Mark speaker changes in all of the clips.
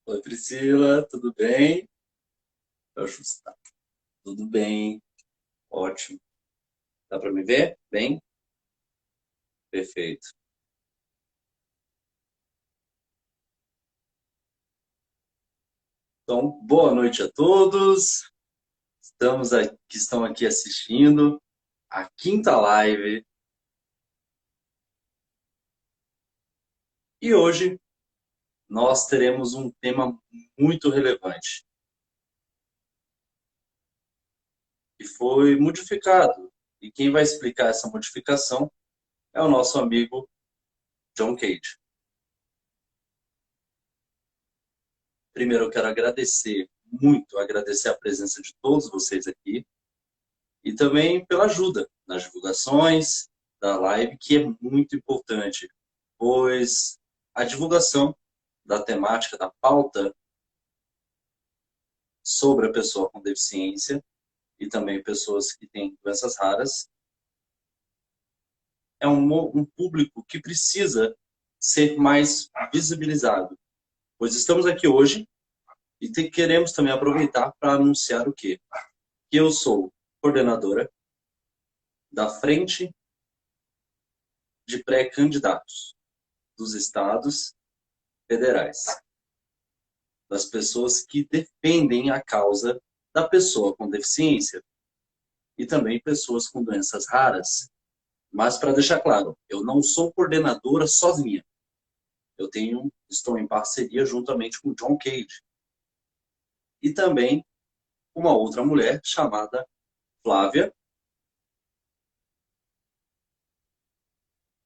Speaker 1: Oi, Priscila, tudo bem? Eu acho que tá tudo bem, ótimo. Dá para me ver? Bem? Perfeito. Então, boa noite a todos. Estamos aqui, que estão aqui assistindo a quinta live e hoje nós teremos um tema muito relevante que foi modificado. E quem vai explicar essa modificação é o nosso amigo John Cage. Primeiro, eu quero agradecer muito, agradecer a presença de todos vocês aqui e também pela ajuda nas divulgações da live, que é muito importante, pois a divulgação da temática, da pauta sobre a pessoa com deficiência e também pessoas que têm doenças raras é um público que precisa ser mais visibilizado, pois estamos aqui hoje e queremos também aproveitar para anunciar o quê? Que eu sou coordenadora da Frente de Pré-Candidatos dos Estados Federais, das pessoas que defendem a causa da pessoa com deficiência e também pessoas com doenças raras. Mas para deixar claro, eu não sou coordenadora sozinha. Estou em parceria juntamente com o John Cage e também uma outra mulher chamada Flávia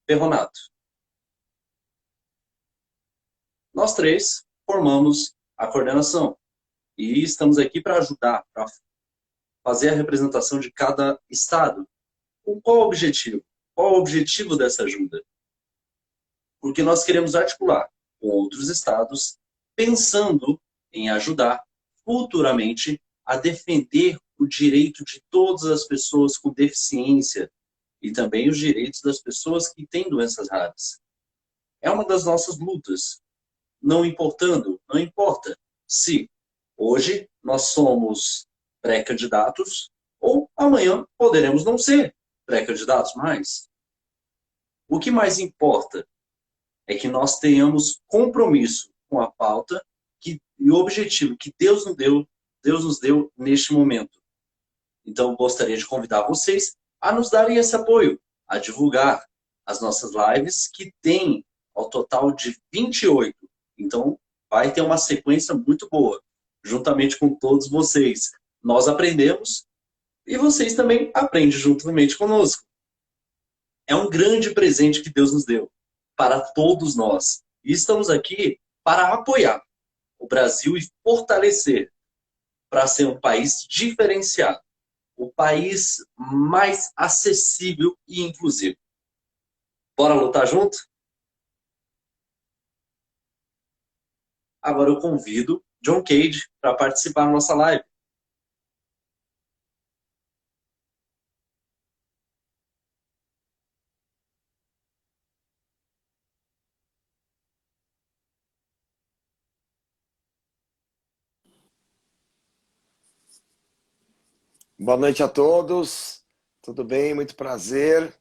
Speaker 1: Perronato. Nós três formamos a coordenação e estamos aqui para ajudar, para fazer a representação de cada estado. Com qual objetivo? Qual o objetivo dessa ajuda? Porque nós queremos articular com outros estados, pensando em ajudar futuramente a defender o direito de todas as pessoas com deficiência e também os direitos das pessoas que têm doenças raras. É uma das nossas lutas, não importa se hoje nós somos pré-candidatos ou amanhã poderemos não ser pré-candidatos mais. O que mais importa é que nós tenhamos compromisso com a pauta e o objetivo que Deus nos deu neste momento. Então, gostaria de convidar vocês a nos darem esse apoio, a divulgar as nossas lives, que tem ao total de 28. Então, vai ter uma sequência muito boa, juntamente com todos vocês. Nós aprendemos e vocês também aprendem juntamente conosco. É um grande presente que Deus nos deu para todos nós. E estamos aqui para apoiar o Brasil e fortalecer para ser um país diferenciado, o país mais acessível e inclusivo. Bora lutar junto? Agora eu convido John Cage para participar da nossa live.
Speaker 2: Boa noite a todos, tudo bem? Muito prazer.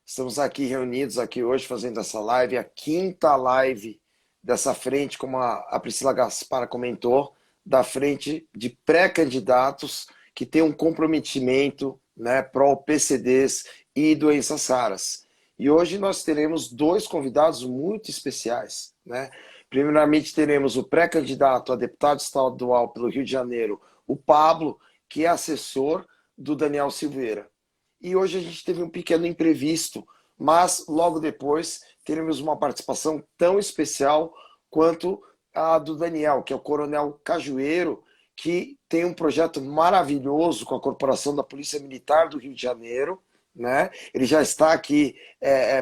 Speaker 2: Estamos aqui reunidos aqui hoje fazendo essa live, a quinta live dessa frente, como a Priscila Gaspar comentou, da frente de pré-candidatos que tem um comprometimento, né, pró-PCDs e doenças raras. E hoje nós teremos dois convidados muito especiais, né? Primeiramente teremos o pré-candidato a deputado estadual pelo Rio de Janeiro, o Pablo, que é assessor do Daniel Silveira. E hoje a gente teve um pequeno imprevisto, mas logo depois teremos uma participação tão especial quanto a do Daniel, que é o Coronel Cajueiro, que tem um projeto maravilhoso com a Corporação da Polícia Militar do Rio de Janeiro, né? Ele já está aqui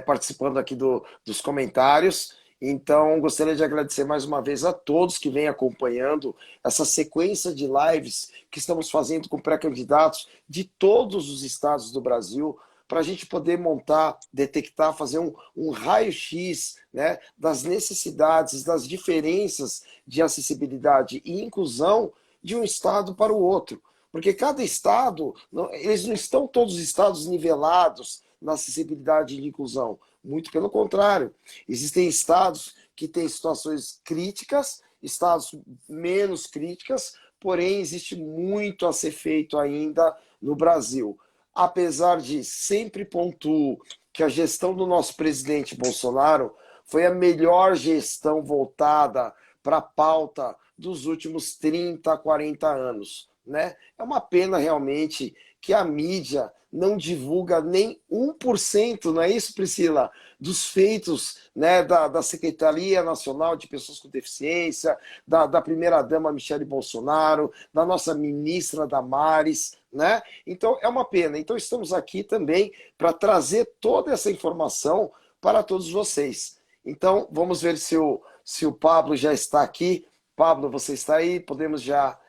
Speaker 2: participando aqui dos comentários. Então, gostaria de agradecer mais uma vez a todos que vêm acompanhando essa sequência de lives que estamos fazendo com pré-candidatos de todos os estados do Brasil para a gente poder montar, detectar, fazer um raio-x, né, das necessidades, das diferenças de acessibilidade e inclusão de um estado para o outro. Porque cada estado, eles não estão todos os estados nivelados na acessibilidade e inclusão. Muito pelo contrário. Existem estados que têm situações críticas, estados menos críticas, porém existe muito a ser feito ainda no Brasil. Apesar de sempre pontuo que a gestão do nosso presidente Bolsonaro foi a melhor gestão voltada para a pauta dos últimos 30, 40 anos. Né? É uma pena realmente que a mídia não divulga nem 1%, não é isso, Priscila? Dos feitos, né, da Secretaria Nacional de Pessoas com Deficiência, da primeira-dama Michele Bolsonaro, da nossa ministra Damares, né? Então é uma pena. Então estamos aqui também para trazer toda essa informação para todos vocês. Então vamos ver se o Pablo já está aqui. Pablo, você está aí? Podemos já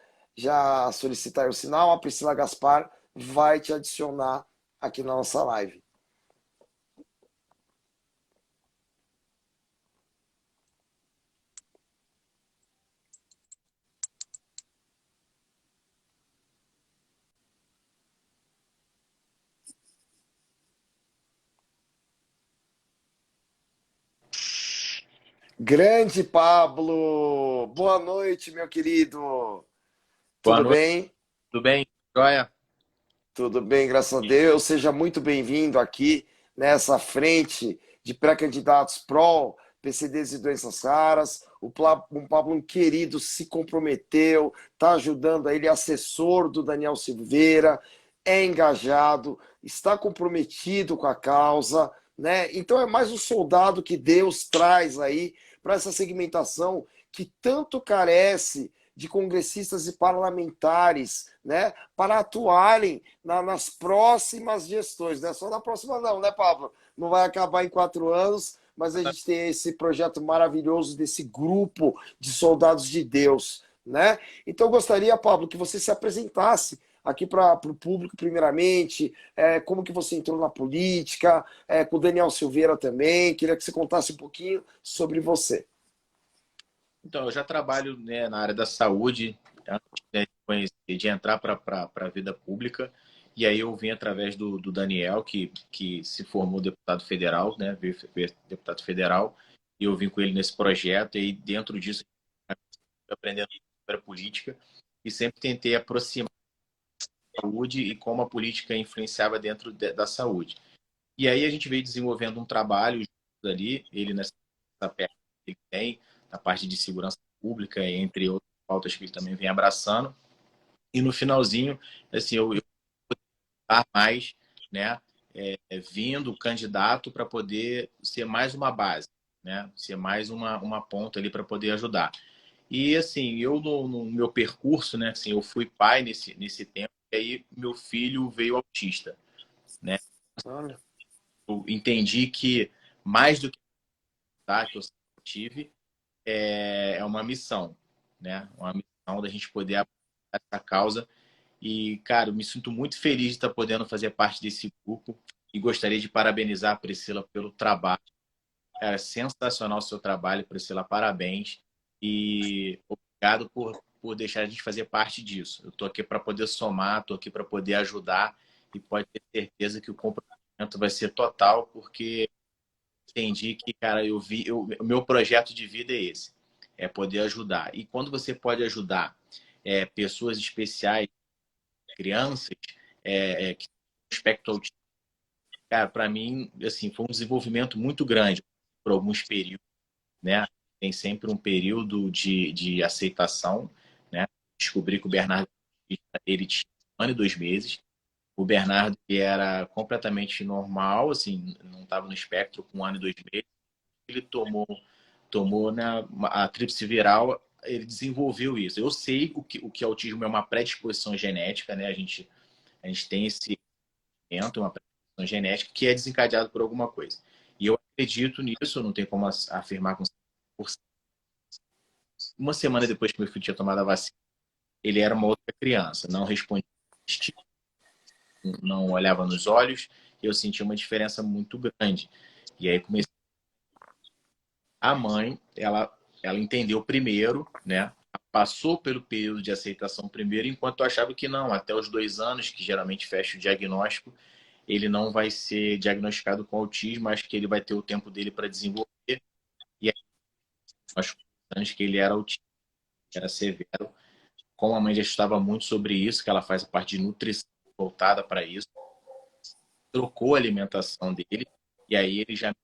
Speaker 2: solicitar o sinal. A Priscila Gaspar vai te adicionar aqui na nossa live. Grande Pablo! Boa noite, meu querido!
Speaker 3: Boa
Speaker 2: Tudo
Speaker 3: noite,
Speaker 2: bem?
Speaker 3: tudo bem? Joia?
Speaker 2: Tudo bem, graças a Deus. Seja muito bem-vindo aqui nessa frente de pré-candidatos pró PCDs e doenças raras. O Pablo, um querido, se comprometeu, está ajudando, ele é assessor do Daniel Silveira, é engajado, está comprometido com a causa, né? Então é mais um soldado que Deus traz aí para essa segmentação que tanto carece de congressistas e parlamentares, né, para atuarem nas próximas gestões, né? Só na próxima não, né, Pablo? Não vai acabar em 4 anos, mas a gente tem esse projeto maravilhoso desse grupo de soldados de Deus, né? Então eu gostaria, Pablo, que você se apresentasse aqui para o público, primeiramente, como que você entrou na política, com o Daniel Silveira também, queria que você contasse um pouquinho sobre você.
Speaker 3: Então, eu já trabalho, né, na área da saúde, antes, né, de entrar para a vida pública, e aí eu vim através do Daniel, que se formou deputado federal, né, veio deputado federal, e eu vim com ele nesse projeto, e aí dentro disso, eu aprendendo sobre a política, e sempre tentei aproximar a saúde e como a política influenciava dentro da saúde. E aí a gente veio desenvolvendo um trabalho juntos ali, ele nessa perna que ele tem, na parte de segurança pública, entre outras pautas que ele também vem abraçando. E no finalzinho, assim, eu estar mais, né, vindo candidato para poder ser mais uma base, né, ser mais uma ponta ali para poder ajudar. E assim, eu no meu percurso, né, assim, eu fui pai nesse tempo, e aí meu filho veio autista, né?
Speaker 2: Olha.
Speaker 3: Eu entendi que mais do que tá, que eu tive é uma missão, né? Uma missão da gente poder apoiar essa causa. E, cara, eu me sinto muito feliz de estar podendo fazer parte desse grupo e gostaria de parabenizar a Priscila pelo trabalho. Cara, sensacional o seu trabalho, Priscila, parabéns. E obrigado por deixar a gente fazer parte disso. Eu estou aqui para poder somar, estou aqui para poder ajudar e pode ter certeza que o comprometimento vai ser total, porque entendi que, cara, o meu projeto de vida é esse, é poder ajudar. E quando você pode ajudar pessoas especiais, crianças, que têm um espectro autista, cara, para mim, assim, foi um desenvolvimento muito grande por alguns períodos, né? Tem sempre um período de aceitação, né? Descobri que o Bernardo, ele tinha 1 ano e 2 meses. O Bernardo, que era completamente normal, assim, não estava no espectro com 1 ano e 2 meses. Ele tomou, né, a tríplice viral, ele desenvolveu isso. Eu sei o que autismo é uma predisposição genética, né? A gente tem esse evento, uma predisposição genética que é desencadeado por alguma coisa. E eu acredito nisso, não tenho como afirmar com 100%. Uma semana depois que meu filho tinha tomado a vacina, ele era uma outra criança, não respondia, não olhava nos olhos eu senti uma diferença muito grande. E aí comecei. A mãe, ela entendeu primeiro, né? Passou pelo período de aceitação primeiro, enquanto eu achava que não, até os 2 anos, que geralmente fecha o diagnóstico, ele não vai ser diagnosticado com autismo, acho que ele vai ter o tempo dele para desenvolver. E aí, acho que anos que ele era autista, era severo. Como a mãe já estava muito sobre isso, que ela faz a parte de nutrição voltada para isso, trocou a alimentação dele, e aí ele já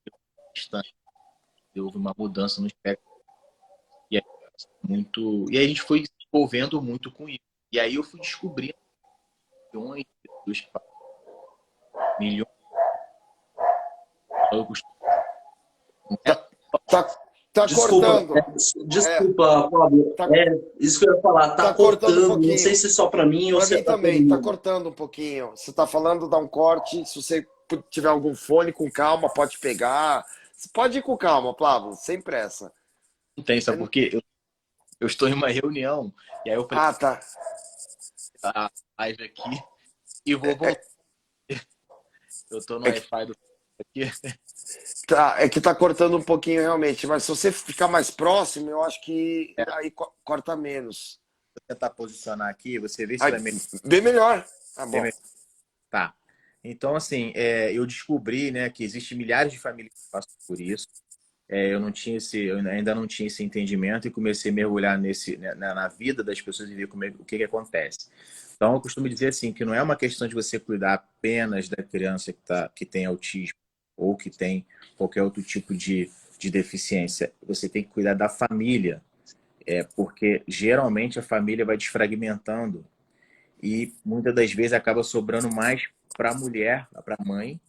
Speaker 3: houve uma mudança no espectro. E aí, e aí a gente foi se envolvendo muito com isso. E aí eu fui descobrindo milhões de pessoas que falam milhões. Eu costumo, né?
Speaker 2: Tá, tá, tá
Speaker 1: Desculpa,
Speaker 2: cortando.
Speaker 1: desculpa, Pablo.
Speaker 2: Tá,
Speaker 1: Isso que eu ia falar,
Speaker 2: tá
Speaker 1: tá
Speaker 2: cortando um
Speaker 1: cortando. Não sei
Speaker 2: pouquinho.
Speaker 1: se é só para mim ou
Speaker 2: Para
Speaker 1: se é
Speaker 2: mim
Speaker 1: para todo
Speaker 2: também, tá
Speaker 1: mundo.
Speaker 2: cortando um pouquinho. Você tá falando, dá um corte. Se você tiver algum fone com calma, pode pegar. Você pode ir com calma, Pablo, sem pressa.
Speaker 3: Não tem, sabe por quê? Eu estou em uma reunião, e aí eu falei,
Speaker 2: Ah, tá.
Speaker 3: a live aqui, e vou voltar. Eu estou no
Speaker 2: É que,
Speaker 3: Wi-Fi do aqui.
Speaker 2: é que tá cortando um pouquinho realmente, mas se você ficar mais próximo, eu acho que aí corta menos.
Speaker 3: Vou tentar posicionar aqui, você vê se
Speaker 2: Aí,
Speaker 3: vai melhorar.
Speaker 2: bem melhor. Tá bom.
Speaker 3: Tá. Então, assim, eu descobri, né, que existem milhares de famílias que passam por isso. Eu não tinha eu ainda não tinha esse entendimento e comecei a mergulhar né, na vida das pessoas e ver o que acontece. Então, eu costumo dizer assim, que não é uma questão de você cuidar apenas da criança que tem autismo ou que tem qualquer outro tipo de deficiência. Você tem que cuidar da família, porque geralmente a família vai desfragmentando e muitas das vezes acaba sobrando mais para a mulher, para a mãe,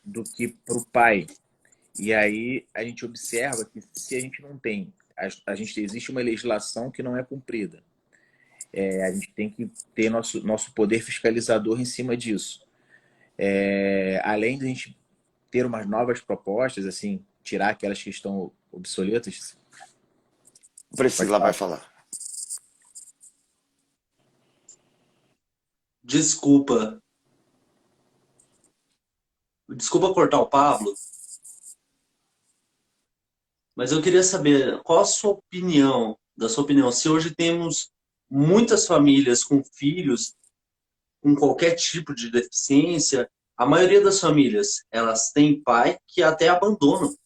Speaker 3: do que para o pai. E aí a gente observa que se a gente não tem, a gente existe uma legislação que não é cumprida. A gente tem que ter nosso poder fiscalizador em cima disso. Além de a gente ter umas novas propostas, assim, tirar aquelas que estão obsoletas. Pode
Speaker 2: Priscila vai
Speaker 3: falar.
Speaker 2: falar.
Speaker 1: Desculpa. Desculpa cortar o Pablo, mas eu queria saber qual a sua opinião, da sua opinião, se hoje temos muitas famílias com filhos com qualquer tipo de deficiência, a maioria das famílias, elas têm pai que até abandonam,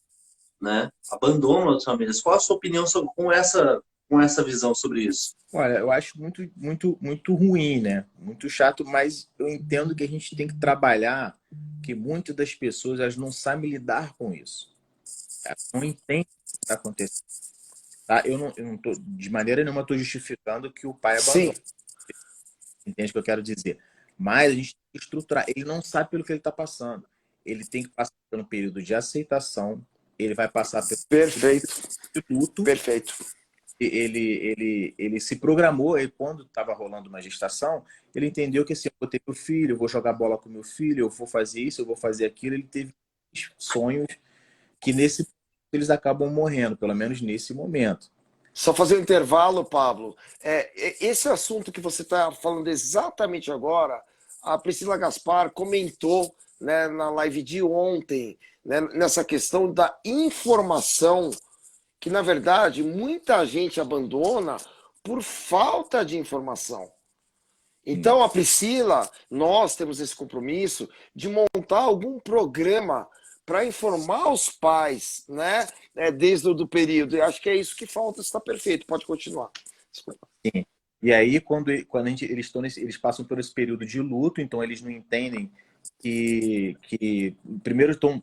Speaker 1: né? Abandonam as famílias. Qual a sua opinião sobre, com essa visão sobre isso?
Speaker 3: Olha, eu acho muito, muito, muito ruim, né? Muito chato, mas eu entendo que a gente tem que trabalhar, que muitas das pessoas elas não sabem lidar com isso. Elas não entendem o que está acontecendo. Tá? Eu não tô, de maneira nenhuma estou justificando que o pai
Speaker 2: Sim,
Speaker 3: abandone. Entende o que eu quero dizer? Mas a gente tem que estruturar. Ele não sabe pelo que ele está passando. Ele tem que passar por um período de aceitação. Ele vai passar pelo
Speaker 2: perfeito,
Speaker 3: luto.
Speaker 2: perfeito.
Speaker 3: Ele se programou. E quando estava rolando uma gestação, ele entendeu que assim, eu vou ter meu filho, eu vou jogar bola com meu filho, eu vou fazer isso, eu vou fazer aquilo. Ele teve sonhos que nesse eles acabam morrendo, pelo menos nesse momento.
Speaker 2: Só fazer um intervalo, Pablo. Esse assunto que você está falando exatamente agora, a Priscila Gaspar comentou, né, na live de ontem, né, nessa questão da informação, que na verdade muita gente abandona por falta de informação. Então, a Priscila, nós temos esse compromisso de montar algum programa para informar os pais, né? Desde o do período. Eu acho que é isso que falta, está perfeito. Pode continuar. Desculpa.
Speaker 3: Sim. E aí, quando eles passam por esse período de luto, então eles não entendem que primeiro estão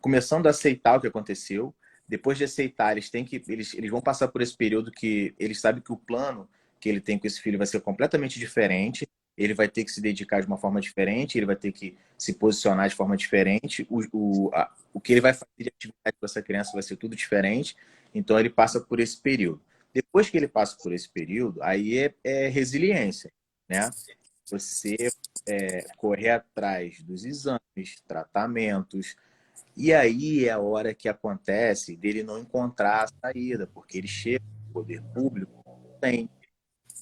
Speaker 3: começando a aceitar o que aconteceu. Depois de aceitar, eles vão passar por esse período que eles sabem que o plano que ele tem com esse filho vai ser completamente diferente. Ele vai ter que se dedicar de uma forma diferente, ele vai ter que se posicionar de forma diferente. O que ele vai fazer de atividade com essa criança vai ser tudo diferente. Então ele passa por esse período. Depois que ele passa por esse período, aí é resiliência, né? Você correr atrás dos exames, tratamentos, e aí é a hora que acontece dele não encontrar a saída, porque ele chega no poder público, tem,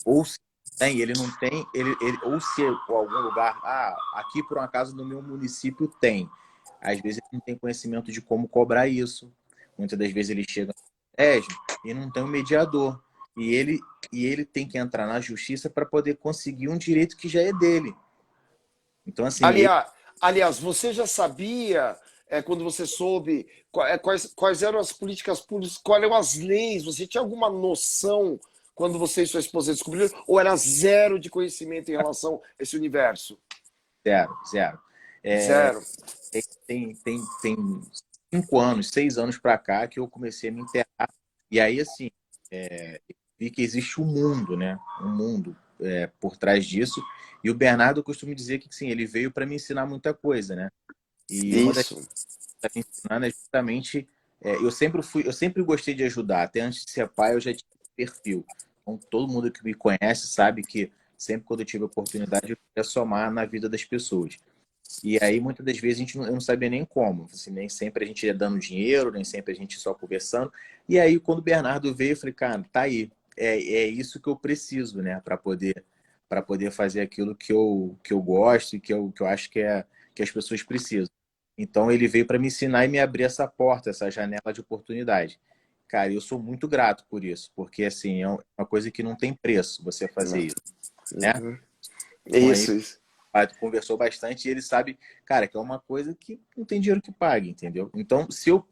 Speaker 3: ou se tem, ele não tem, ou se por algum lugar, aqui por um acaso no meu município tem. Às vezes ele não tem conhecimento de como cobrar isso. Muitas das vezes ele chega no colégio e não tem um mediador. E ele, e ele tem que entrar na justiça para poder conseguir um direito que já é dele. Então, assim,
Speaker 2: Aliás, você já sabia, quando você soube quais eram as políticas públicas, quais eram as leis? Você tinha alguma noção quando você e sua esposa descobriram? Ou era zero de conhecimento em relação a esse universo?
Speaker 3: zero, zero.
Speaker 2: Zero.
Speaker 3: Tem 5 anos, 6 anos para cá que eu comecei a me inteirar. E aí, assim, vi que existe um mundo, né? Um mundo por trás disso. E o Bernardo costuma dizer que, sim, ele veio para me ensinar muita coisa, né? E uma das
Speaker 2: Isso.
Speaker 3: coisas que ele está me ensinando é justamente... eu sempre gostei de ajudar. Até antes de ser pai, eu já tinha esse perfil. Então, todo mundo que me conhece sabe que sempre quando eu tive oportunidade, eu queria somar na vida das pessoas. E aí, muitas das vezes, eu não sabia nem como. Assim, nem sempre a gente ia dando dinheiro, nem sempre a gente só conversando. E aí, quando o Bernardo veio, eu falei, cara, tá aí. É isso que eu preciso, né? Para poder fazer aquilo que eu gosto e que eu acho que as pessoas precisam. Então, ele veio para me ensinar e me abrir essa porta, essa janela de oportunidade. Cara, eu sou muito grato por isso, porque, assim, é uma coisa que não tem preço você fazer isso, né?
Speaker 2: Uhum.
Speaker 3: Então, aí
Speaker 2: Isso.
Speaker 3: pai conversou bastante e ele sabe, cara, que é uma coisa que não tem dinheiro que pague, entendeu? Então, se eu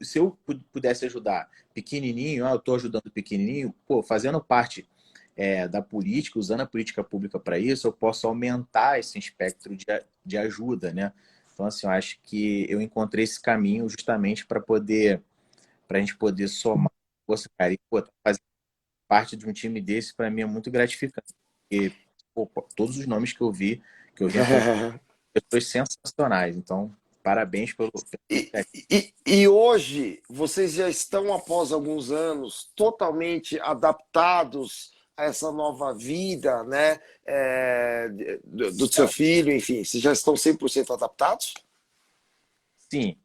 Speaker 3: pudesse ajudar pequenininho, eu estou ajudando pequenininho, pô, fazendo parte da política, usando a política pública para isso, eu posso aumentar esse espectro de ajuda, né? Então, assim, eu acho que eu encontrei esse caminho justamente para a gente poder somar força, cara, e, pô, fazer parte de um time desse, para mim, é muito gratificante. Porque, pô, todos os nomes que eu vi pessoas sensacionais. Então, parabéns pelo
Speaker 2: E, e hoje, vocês já estão, após alguns anos, totalmente adaptados a essa nova vida, né? Do seu filho, enfim, vocês já estão 100% adaptados?
Speaker 3: Sim,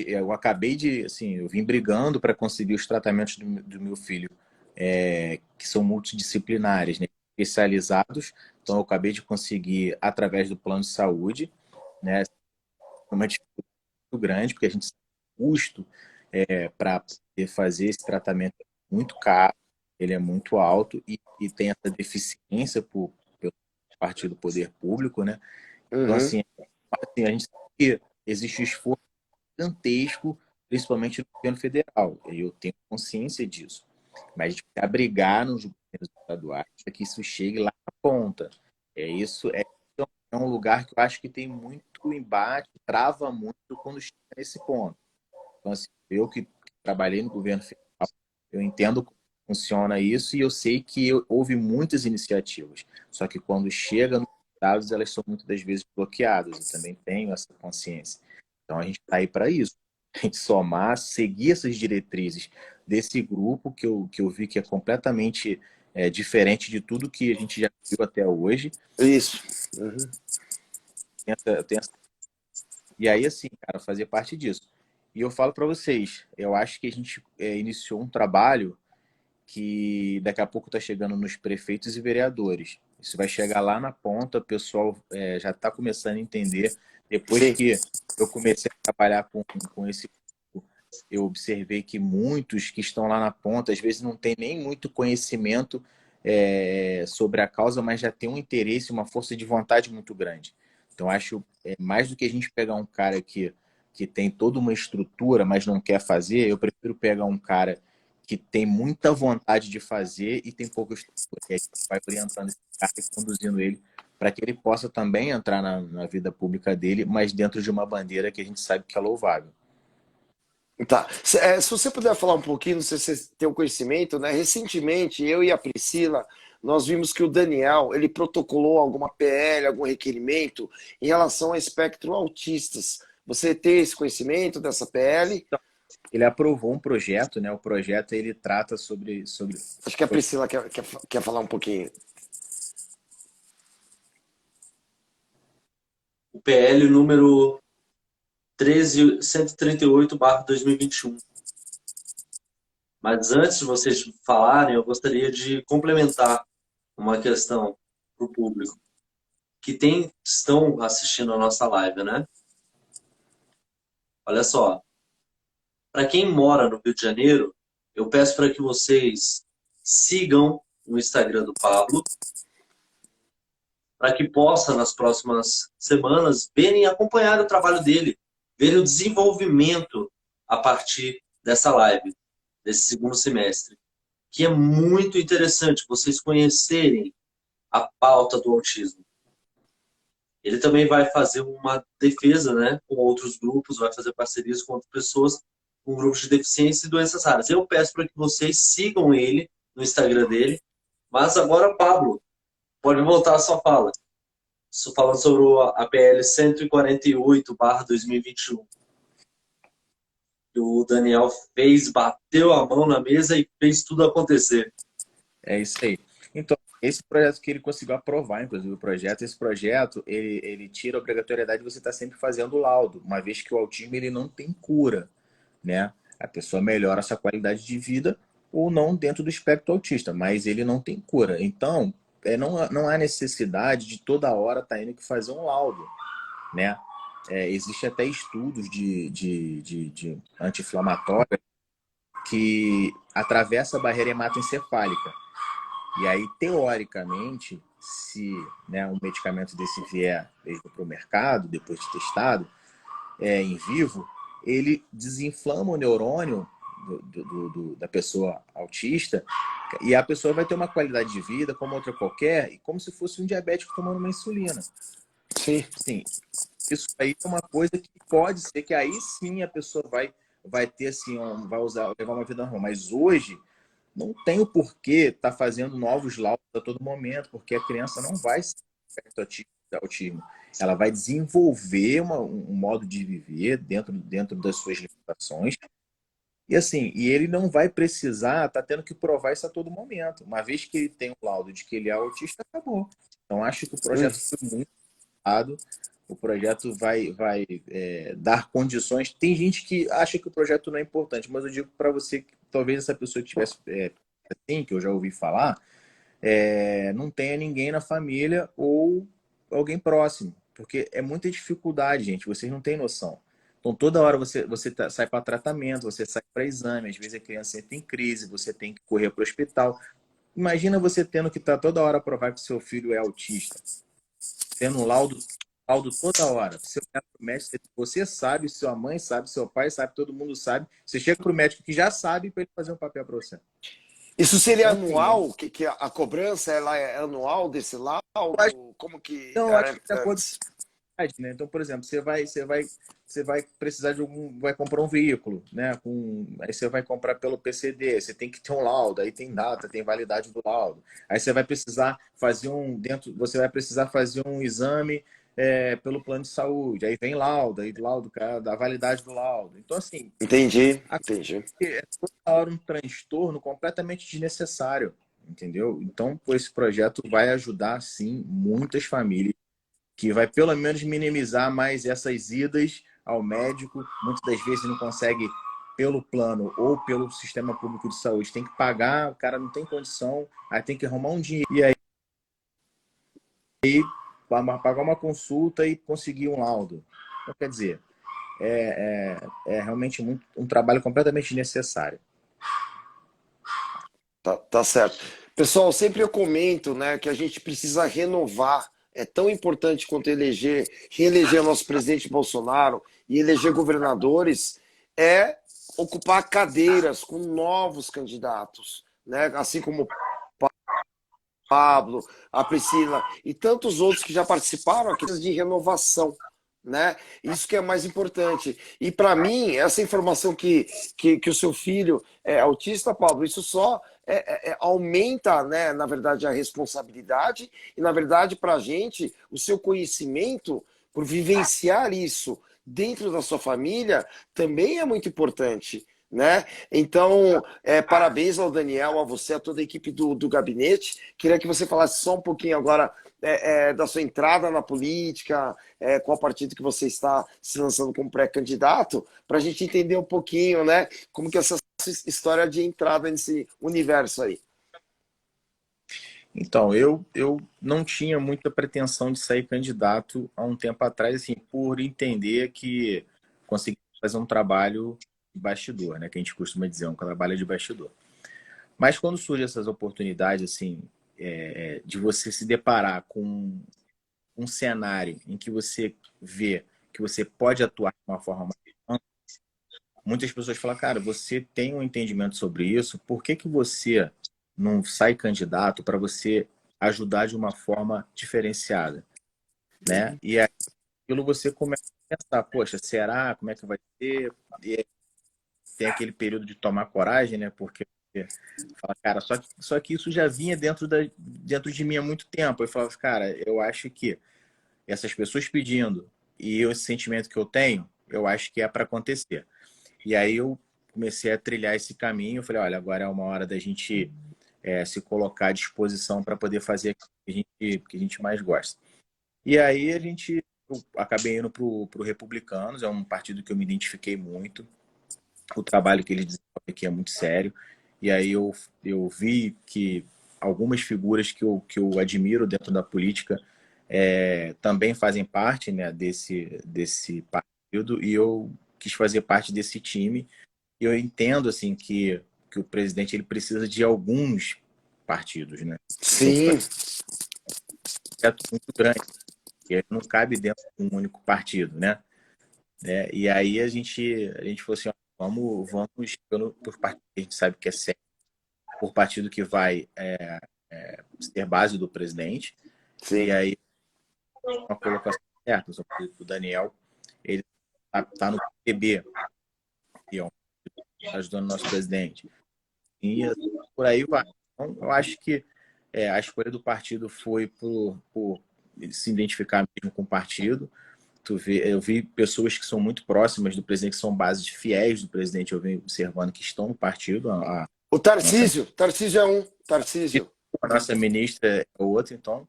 Speaker 3: eu acabei de, assim, eu vim brigando para conseguir os tratamentos do meu filho, que são multidisciplinares, né? Especializados. Então, eu acabei de conseguir através do plano de saúde, né? Uma dificuldade muito grande, porque a gente sabe que o custo para poder fazer esse tratamento é muito caro, ele é muito alto e tem essa deficiência pela parte do poder público, né? Então,
Speaker 2: Uhum.
Speaker 3: assim, a gente sabe que existe esforço gigantesco, principalmente no governo federal. Eu tenho consciência disso. Mas a gente precisa brigar nos governos estaduais para que isso chegue lá na ponta. É um lugar que eu acho que tem muito embate, trava muito quando chega nesse ponto. Então, assim, eu que trabalhei no governo federal, eu entendo como funciona isso e eu sei que houve muitas iniciativas. Só que quando chega nos estados, elas são muitas das vezes bloqueadas. Eu também tenho essa consciência. Então, a gente está aí para isso. A gente somar, seguir essas diretrizes desse grupo que eu vi que é completamente diferente de tudo que a gente já viu até hoje.
Speaker 2: Isso. Uhum.
Speaker 3: Eu tenho E aí, assim, cara, fazer parte disso. E eu falo para vocês, eu acho que a gente iniciou um trabalho que daqui a pouco está chegando nos prefeitos e vereadores. Isso vai chegar lá na ponta, o pessoal já está começando a entender. Depois
Speaker 2: Sim.
Speaker 3: que eu comecei a trabalhar com esse grupo, eu observei que muitos que estão lá na ponta, às vezes não tem nem muito conhecimento sobre a causa, mas já tem um interesse, uma força de vontade muito grande. Então, acho mais do que a gente pegar um cara que tem toda uma estrutura, mas não quer fazer, eu prefiro pegar um cara que tem muita vontade de fazer e tem pouca estrutura. E aí a gente vai orientando esse cara e conduzindo ele para que ele possa também entrar na vida pública dele, mas dentro de uma bandeira que a gente sabe que é louvável.
Speaker 2: Tá. Se você puder falar um pouquinho, não sei se você tem um conhecimento, né? Recentemente, eu e a Priscila, nós vimos que o Daniel, ele protocolou alguma PL, algum requerimento em relação a espectro autistas. Você tem esse conhecimento dessa PL?
Speaker 3: Então, ele aprovou um projeto, né? O projeto ele trata sobre
Speaker 2: Acho que a Priscila quer falar um pouquinho.
Speaker 1: O PL número 13138/2021. Mas antes de vocês falarem, eu gostaria de complementar uma questão. para o público estão assistindo a nossa live, né? Olha só, para quem mora no Rio de Janeiro, eu peço para que vocês sigam o Instagram do Pablo, para que possa, nas próximas semanas, verem e acompanhar o trabalho dele, verem o desenvolvimento a partir dessa live, desse segundo semestre, que é muito interessante vocês conhecerem a pauta do autismo. Ele também vai fazer uma defesa, né, com outros grupos, vai fazer parcerias com outras pessoas, com grupos de deficiência e doenças raras. Eu peço para que vocês sigam ele no Instagram dele. Mas agora, Pablo, pode voltar à sua fala. Falando sobre a PL 148/2021. Que o Daniel fez, bateu a mão na mesa e fez tudo acontecer.
Speaker 3: É isso aí. Então, esse projeto que ele conseguiu aprovar, inclusive esse projeto, ele tira a obrigatoriedade de você estar sempre fazendo laudo, uma vez que o autismo ele não tem cura, né? A pessoa melhora a sua qualidade de vida ou não dentro do espectro autista, mas ele não tem cura. Então, não há necessidade de toda hora estar indo que fazer um laudo, né? Existe até estudos de anti-inflamatório que atravessa a barreira hematoencefálica. E aí, teoricamente, se, né, um medicamento desse vier para o mercado, depois de testado, em vivo, ele desinflama o neurônio da pessoa autista e a pessoa vai ter uma qualidade de vida como outra qualquer, e como se fosse um diabético tomando uma insulina.
Speaker 2: Sim.
Speaker 3: Sim. Isso aí é uma coisa que pode ser que aí sim a pessoa vai ter assim, levar uma vida normal. Mas hoje não tem o porquê estar fazendo novos laudos a todo momento, porque a criança não vai ser autismo. Ela vai desenvolver um modo de viver dentro das suas limitações. E assim, ele não vai precisar estar tendo que provar isso a todo momento. Uma vez que ele tem um laudo de que ele é autista, acabou. Então, acho que o projeto foi muito errado. O projeto vai dar condições. Tem gente que acha que o projeto não é importante, mas eu digo para você que talvez essa pessoa que tivesse assim, que eu já ouvi falar, não tenha ninguém na família ou alguém próximo, porque é muita dificuldade, gente, vocês não têm noção. Então, toda hora você sai para tratamento, você sai para exame, às vezes a criança entra em crise, você tem que correr para o hospital. Imagina você tendo que estar toda hora a provar que seu filho é autista, tendo um laudo toda hora. Você vai para o médico, você sabe, sua mãe sabe, seu pai sabe, todo mundo sabe. Você chega para o médico que já sabe para ele fazer um papel para você.
Speaker 2: Isso seria anual? Que a cobrança ela é anual desse laudo? Como que...
Speaker 3: Não, eu acho que de acordo com a idade, né? Então, por exemplo, você vai precisar vai comprar um veículo, né? Aí você vai comprar pelo PCD, você tem que ter um laudo, aí tem data, tem validade do laudo. Aí você vai precisar fazer você vai precisar fazer um exame pelo plano de saúde, aí vem laudo, da validade do laudo. Então, assim,
Speaker 2: entendi.
Speaker 3: é toda hora um transtorno completamente desnecessário, entendeu? Então, esse projeto vai ajudar, sim, muitas famílias, que vai pelo menos minimizar mais essas idas ao médico. Muitas das vezes não consegue pelo plano ou pelo sistema público de saúde. Tem que pagar, o cara não tem condição, aí tem que arrumar um dinheiro. E aí pagar uma consulta e conseguir um laudo. Então, quer dizer, é realmente um trabalho completamente necessário.
Speaker 2: Tá certo. Pessoal, sempre eu comento, né, que a gente precisa renovar. É tão importante quanto reeleger nosso presidente Bolsonaro e eleger governadores, é ocupar cadeiras com novos candidatos, né? Assim como o Pablo, a Priscila e tantos outros que já participaram aqui de renovação, né? Isso que é mais importante. E para mim, essa informação que o seu filho é autista, Pablo, isso só aumenta, né, na verdade, a responsabilidade e, na verdade, para a gente, o seu conhecimento por vivenciar isso dentro da sua família também é muito importante, né? Então, parabéns ao Daniel, a você, a toda a equipe do gabinete. Queria que você falasse só um pouquinho agora da sua entrada na política, qual partido que você está se lançando como pré-candidato, para a gente entender um pouquinho, né, como que essa história de entrada nesse universo aí.
Speaker 3: Então, eu não tinha muita pretensão de sair candidato há um tempo atrás, assim, por entender que consegui fazer um trabalho de bastidor, né? Que a gente costuma dizer, um trabalho de bastidor. Mas quando surgem essas oportunidades, assim, de você se deparar com um cenário em que você vê que você pode atuar de uma forma mais ampla, muitas pessoas falam, cara, você tem um entendimento sobre isso, por que que você não sai candidato para você ajudar de uma forma diferenciada, né? E aí, aquilo você começa a pensar, poxa, será? Como é que vai ser? E aí tem aquele período de tomar coragem, né? Porque você fala, cara, só que isso já vinha dentro de mim há muito tempo. Eu falava, cara, eu acho que essas pessoas pedindo e esse sentimento que eu tenho, eu acho que é para acontecer. E aí eu comecei a trilhar esse caminho. Eu falei, olha, agora é uma hora da gente se colocar à disposição para poder fazer aquilo que a gente mais gosta. E aí eu acabei indo para o Republicanos, é um partido que eu me identifiquei muito. O trabalho que eles desenvolvem aqui é muito sério. E aí eu vi que algumas figuras que eu admiro dentro da política também fazem parte, né, desse partido, e eu quis fazer parte desse time. E eu entendo assim que o presidente ele precisa de alguns partidos, né? Porque um
Speaker 2: Sim,
Speaker 3: projeto muito grande, e aí não cabe dentro de um único partido, né? E aí a gente falou assim, ó, vamos por partido que a gente sabe que é sério, por partido que vai ser base do presidente. E
Speaker 2: sim.
Speaker 3: aí uma colocação certa, o Daniel, ele tá no PB, que é ajudando o nosso presidente. E por aí vai. Então, eu acho que a escolha do partido foi por se identificar mesmo com o partido. Eu vi pessoas que são muito próximas do presidente, que são bases fiéis do presidente, eu venho observando que estão no partido.
Speaker 2: O
Speaker 3: Nossa,
Speaker 2: Tarcísio é um. Tarcísio.
Speaker 3: a nossa ministra é outra, então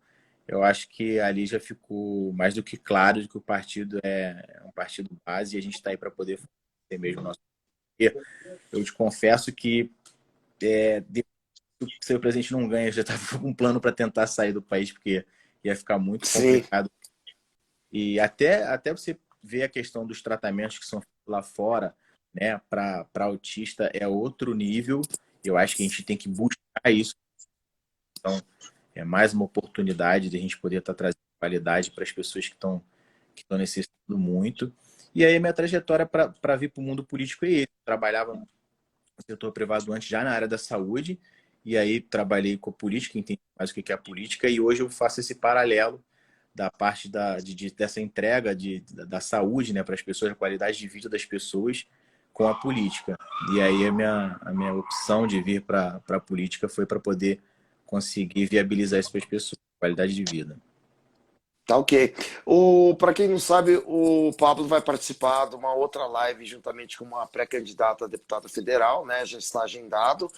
Speaker 3: eu acho que ali já ficou mais do que claro de que o partido é um partido base e a gente está aí para poder fazer mesmo o nosso. Eu te confesso que se o presidente não ganha, eu já estava com um plano para tentar sair do país, porque ia ficar muito
Speaker 2: Sim.
Speaker 3: complicado. E até você ver a questão dos tratamentos que são lá fora, né, para autista é outro nível. Eu acho que a gente tem que buscar isso. Então, é mais uma oportunidade de a gente poder estar trazendo qualidade para as pessoas que estão necessitando muito. E aí, minha trajetória para vir para o mundo político é esse. Eu trabalhava no setor privado antes, já na área da saúde, e aí trabalhei com a política, entendi mais o que é a política, e hoje eu faço esse paralelo da parte dessa entrega da saúde, né, para as pessoas, a qualidade de vida das pessoas com a política. E aí a minha opção de vir para a política foi para poder conseguir viabilizar isso para as pessoas, qualidade de vida.
Speaker 2: Tá ok. Para quem não sabe, o Pablo vai participar de uma outra live juntamente com uma pré-candidata a deputada federal, né? Já está agendado.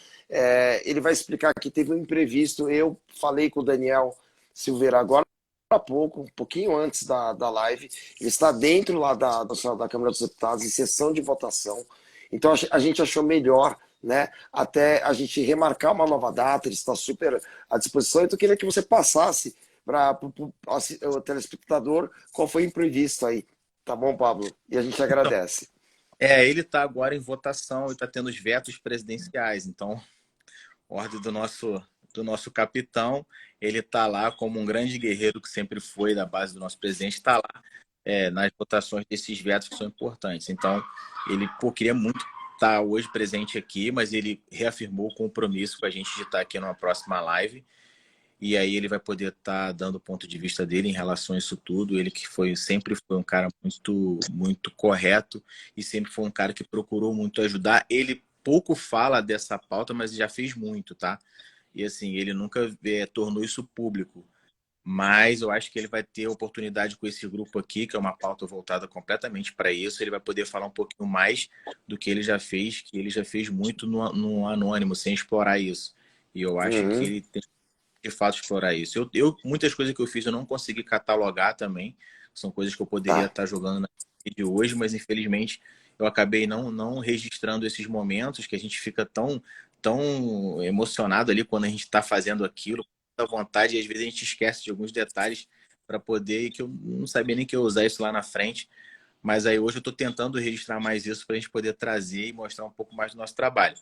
Speaker 2: Ele vai explicar que teve um imprevisto. Eu falei com o Daniel Silveira agora há pouco, um pouquinho antes da live. Ele está dentro lá da Câmara dos Deputados em sessão de votação. Então a gente achou melhor, né? Até a gente remarcar uma nova data. Ele está super à disposição. Então eu queria que você passasse para o telespectador qual foi o imprevisto aí. Tá bom, Pablo? E a gente agradece.
Speaker 3: Ele está agora em votação e está tendo os vetos presidenciais. Então, ordem do nosso capitão, ele está lá como um grande guerreiro que sempre foi da base do nosso presidente, está lá nas votações desses vetos que são importantes. Então, ele queria muito estar hoje presente aqui, mas ele reafirmou o compromisso com a gente de estar aqui numa próxima live. E aí ele vai poder estar dando o ponto de vista dele em relação a isso tudo. Ele que sempre foi um cara muito, muito correto e sempre foi um cara que procurou muito ajudar. Ele pouco fala dessa pauta, mas já fez muito, tá? E assim, ele nunca tornou isso público. Mas eu acho que ele vai ter oportunidade com esse grupo aqui, que é uma pauta voltada completamente para isso. Ele vai poder falar um pouquinho mais do que ele já fez, que ele já fez muito no anônimo, sem explorar isso. E eu acho que
Speaker 2: Uhum.
Speaker 3: ele tem de fato explorar isso. Muitas coisas que eu fiz eu não consegui catalogar também. São coisas que eu poderia
Speaker 2: Tá.
Speaker 3: estar jogando na de hoje, mas infelizmente eu acabei não registrando esses momentos que a gente fica tão emocionado ali quando a gente está fazendo aquilo, à vontade e às vezes a gente esquece de alguns detalhes para poder, e que eu não sabia nem que eu ia usar isso lá na frente. Mas aí hoje eu estou tentando registrar mais isso para a gente poder trazer e mostrar um pouco mais do nosso trabalho.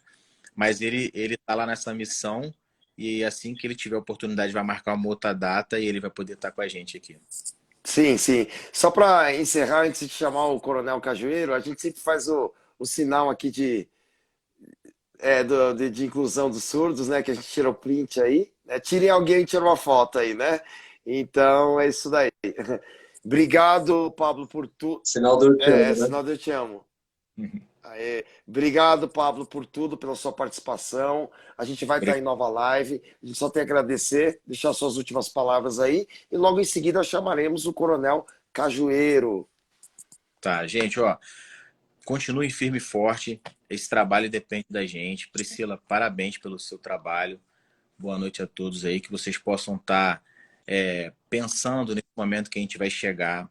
Speaker 3: Mas ele está lá nessa missão e assim que ele tiver a oportunidade vai marcar uma outra data e ele vai poder estar com a gente aqui.
Speaker 2: Sim, sim. Só para encerrar, antes de chamar o Coronel Cajueiro, a gente sempre faz o sinal aqui de inclusão dos surdos, né? Que a gente tira o print aí. Né? Tirem alguém e tira uma foto aí, né? Então é isso daí. Obrigado, Pablo, por tudo.
Speaker 1: Sinal do eu te amo, né?
Speaker 2: Sinal do eu te amo. Aê. Obrigado, Pablo, por tudo, pela sua participação. A gente vai estar em nova live. A gente só tem a agradecer, deixar suas últimas palavras aí. E logo em seguida chamaremos o Coronel Cajueiro.
Speaker 3: Tá, gente, ó. Continue firme e forte. Esse trabalho depende da gente. Priscila, parabéns pelo seu trabalho. Boa noite a todos aí. Que vocês possam estar pensando nesse momento que a gente vai chegar.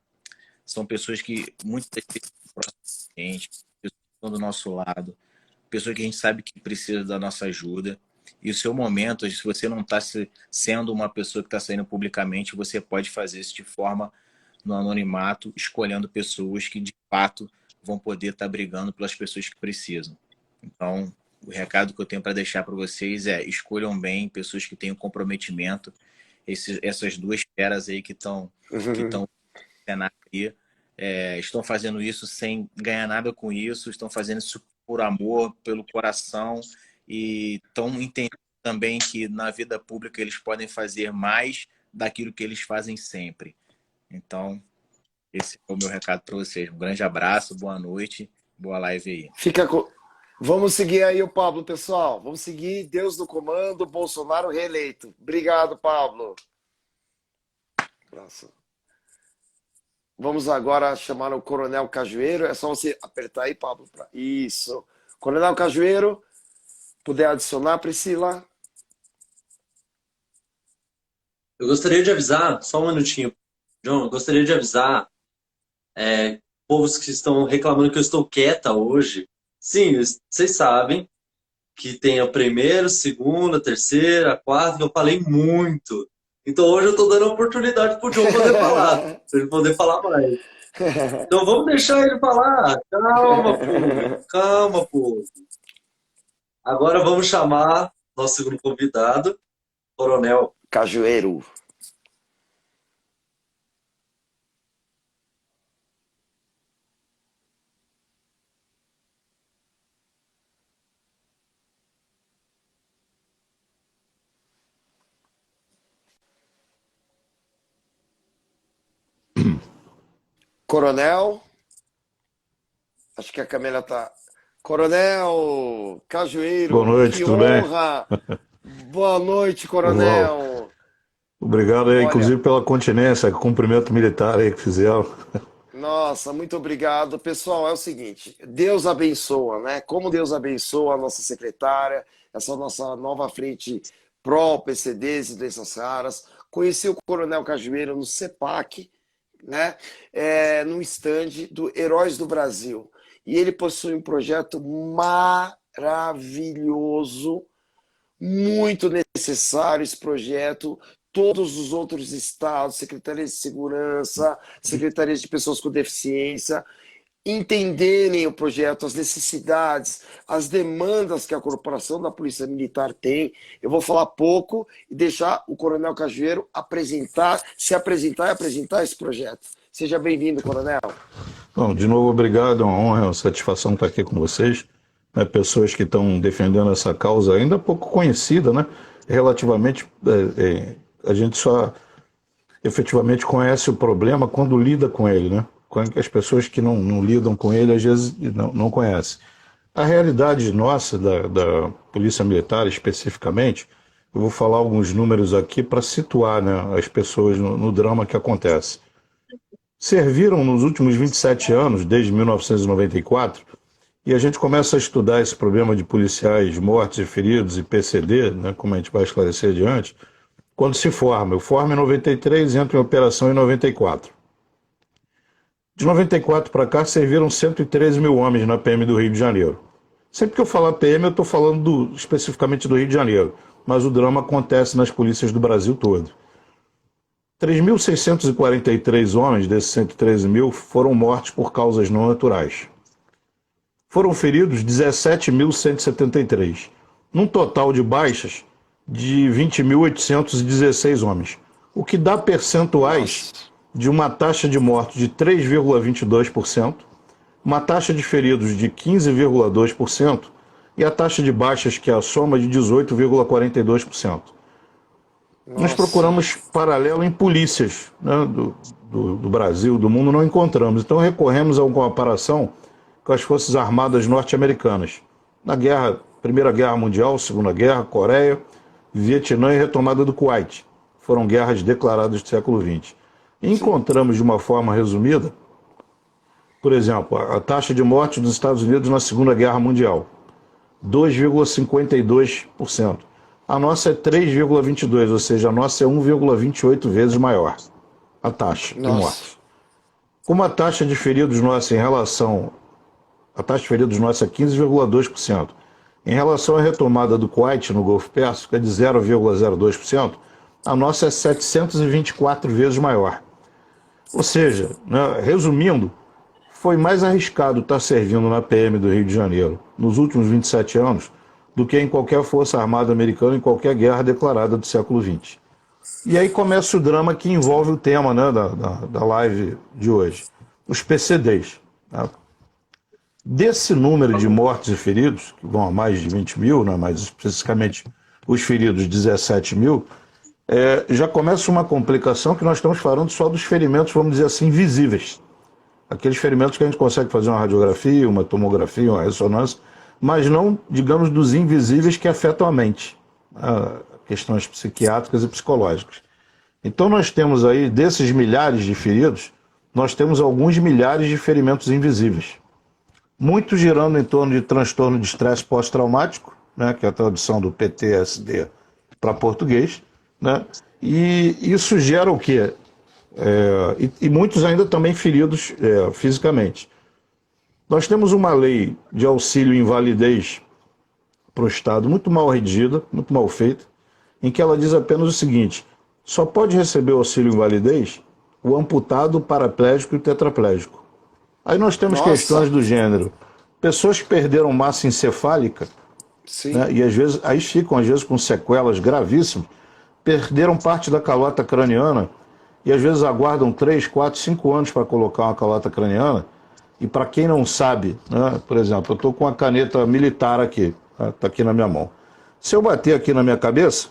Speaker 3: São pessoas que muitas vezes estão próximas da gente, pessoas que estão do nosso lado, pessoas que a gente sabe que precisa da nossa ajuda. E o seu momento, se você não está sendo uma pessoa que está saindo publicamente, você pode fazer isso de forma no anonimato, escolhendo pessoas que de fato vão poder estar brigando pelas pessoas que precisam. Então, o recado que eu tenho para deixar para vocês é: escolham bem pessoas que tenham comprometimento. Essas duas feras aí que estão no cenário aí, estão fazendo isso sem ganhar nada com isso, estão fazendo isso por amor, pelo coração, e estão entendendo também que na vida pública eles podem fazer mais daquilo que eles fazem sempre. Então, esse é o meu recado para vocês. Um grande abraço, boa noite, boa live aí.
Speaker 2: Vamos seguir aí o Pablo, pessoal. Vamos seguir. Deus no comando, Bolsonaro reeleito. Obrigado, Pablo. Nossa. Vamos agora chamar o Coronel Cajueiro. É só você apertar aí, Pablo. Isso. Coronel Cajueiro, puder adicionar, Priscila.
Speaker 1: Eu gostaria de avisar, só um minutinho, João, eu gostaria de avisar povos que estão reclamando que eu estou quieta hoje. Sim, vocês sabem que tem a primeira, segunda, terceira, quarta, que eu falei muito. Então hoje eu estou dando a oportunidade para o João poder falar, para ele poder falar mais. Então vamos deixar ele falar. Calma, povo. Agora vamos chamar nosso segundo convidado, Coronel
Speaker 2: Cajueiro. Coronel, acho que a câmera tá. Coronel Cajueiro,
Speaker 4: boa noite,
Speaker 2: que
Speaker 4: tudo
Speaker 2: honra! Boa noite, Coronel.
Speaker 4: Obrigado aí, inclusive pela continência, cumprimento militar aí que fizeram.
Speaker 2: Nossa, muito obrigado. Pessoal, é o seguinte, Deus abençoa, né? Como Deus abençoa a nossa secretária, essa nossa nova frente pró-PCDs e doenças raras. Conheci o Coronel Cajueiro no CEPAC, né? No stand do Heróis do Brasil. E ele possui um projeto maravilhoso, muito necessário esse projeto. Todos os outros estados, secretarias de segurança, secretarias de pessoas com deficiência, entenderem o projeto, as necessidades, as demandas que a corporação da Polícia Militar tem. Eu vou falar pouco e deixar o Coronel Cajueiro se apresentar e apresentar esse projeto. Seja bem-vindo, Coronel.
Speaker 4: Bom, de novo, obrigado, é uma honra, é uma satisfação estar aqui com vocês. Pessoas que estão defendendo essa causa ainda pouco conhecida, né? Relativamente, a gente só efetivamente conhece o problema quando lida com ele, né? As pessoas que não lidam com ele, às vezes, não conhecem. A realidade nossa, da Polícia Militar especificamente, eu vou falar alguns números aqui para situar, né, as pessoas no drama que acontece. Serviram nos últimos 27 anos, desde 1994, e a gente começa a estudar esse problema de policiais mortos e feridos e PCD, né, como a gente vai esclarecer adiante, quando se forma. Eu formo em 93 e entro em operação em 94. De 94 para cá, serviram 113 mil homens na PM do Rio de Janeiro. Sempre que eu falar PM, eu estou falando especificamente do Rio de Janeiro, mas o drama acontece nas polícias do Brasil todo. 3.643 homens desses 113 mil foram mortos por causas não naturais. Foram feridos 17.173, num total de baixas de 20.816 homens, o que dá percentuais de uma taxa de mortos de 3,22%, uma taxa de feridos de 15,2% e a taxa de baixas, que é a soma, de 18,42%. Nós procuramos paralelo em polícias, né, do Brasil, do mundo, não encontramos. Então recorremos a uma comparação com as Forças Armadas norte-americanas. Na Primeira Guerra Mundial, Segunda Guerra, Coreia, Vietnã e retomada do Kuwait. Foram guerras declaradas do século XX. E encontramos de uma forma resumida, por exemplo, a taxa de morte dos Estados Unidos na Segunda Guerra Mundial, 2,52%. A nossa é 3,22%, ou seja, a nossa é 1,28 vezes maior, a taxa de mortes. Como a taxa de feridos nossa em relação... A taxa de feridos nossa é 15,2%. Em relação à retomada do Kuwait no Golfo Pérsico, é de 0,02%, a nossa é 724 vezes maior. Ou seja, né, resumindo, foi mais arriscado estar servindo na PM do Rio de Janeiro nos últimos 27 anos do que em qualquer força armada americana em qualquer guerra declarada do século XX. E aí começa o drama que envolve o tema, né, da live de hoje, os PCDs. Né? Desse número de mortos e feridos, que vão a mais de 20 mil, né, mais especificamente os feridos 17 mil, já começa uma complicação que nós estamos falando só dos ferimentos, vamos dizer assim, visíveis. Aqueles ferimentos que a gente consegue fazer uma radiografia, uma tomografia, uma ressonância, mas não, digamos, dos invisíveis que afetam a mente, questões psiquiátricas e psicológicas. Então nós temos aí, desses milhares de feridos, nós temos alguns milhares de ferimentos invisíveis. Muitos girando em torno de transtorno de estresse pós-traumático, né, que é a tradução do PTSD para português, né, e isso gera o quê? E muitos ainda também feridos fisicamente. Nós temos uma lei de auxílio invalidez para o Estado muito mal redigida, muito mal feita, em que ela diz apenas o seguinte: só pode receber o auxílio invalidez o amputado, o paraplégico e o tetraplégico. Aí nós temos questões do gênero. Pessoas que perderam massa encefálica, né, e às vezes, aí ficam às vezes com sequelas gravíssimas, perderam parte da calota craniana e às vezes aguardam 3, 4, 5 anos para colocar uma calota craniana. E para quem não sabe, né, por exemplo, eu estou com uma caneta militar aqui, está aqui na minha mão. Se eu bater aqui na minha cabeça,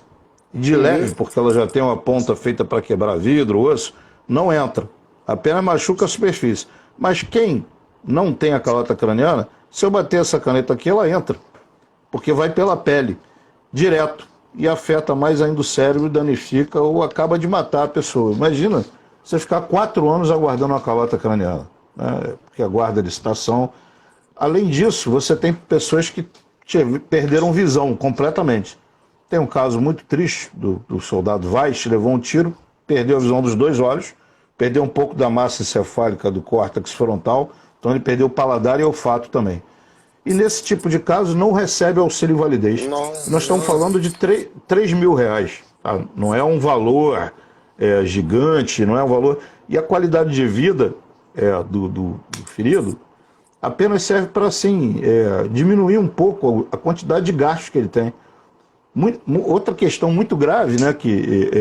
Speaker 4: de leve, porque ela já tem uma ponta feita para quebrar vidro, osso, não entra. Apenas machuca a superfície. Mas quem não tem a calota craniana, se eu bater essa caneta aqui, ela entra. Porque vai pela pele, direto. E afeta mais ainda o cérebro, danifica ou acaba de matar a pessoa. Imagina você ficar 4 anos aguardando uma calota craniana, né, porque aguarda a licitação. Além disso, você tem pessoas que perderam visão completamente. Tem um caso muito triste do soldado Weiss, levou um tiro, perdeu a visão dos 2 olhos, perdeu um pouco da massa encefálica do córtex frontal, então ele perdeu o paladar e o olfato também. E nesse tipo de caso não recebe auxílio invalidez. Nós estamos falando de 3 mil reais. Tá? Não é um valor gigante, não é um valor... E a qualidade de vida do ferido apenas serve para, assim, diminuir um pouco a quantidade de gastos que ele tem. Outra questão muito grave, né, que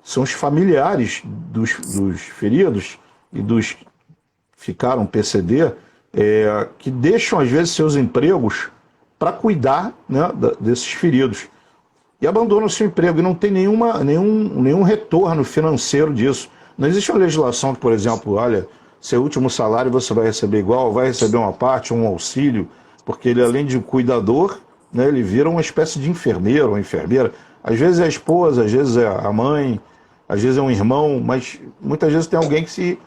Speaker 4: são os familiares dos feridos e dos que ficaram PCD, que deixam às vezes seus empregos para cuidar, né, desses feridos. E abandonam seu emprego e não tem nenhum retorno financeiro disso. Não existe uma legislação que, por exemplo, olha, seu último salário você vai receber igual, vai receber uma parte, um auxílio, porque ele, além de cuidador, né, ele vira uma espécie de enfermeiro ou enfermeira. Às vezes é a esposa, às vezes é a mãe, às vezes é um irmão, mas muitas vezes tem alguém que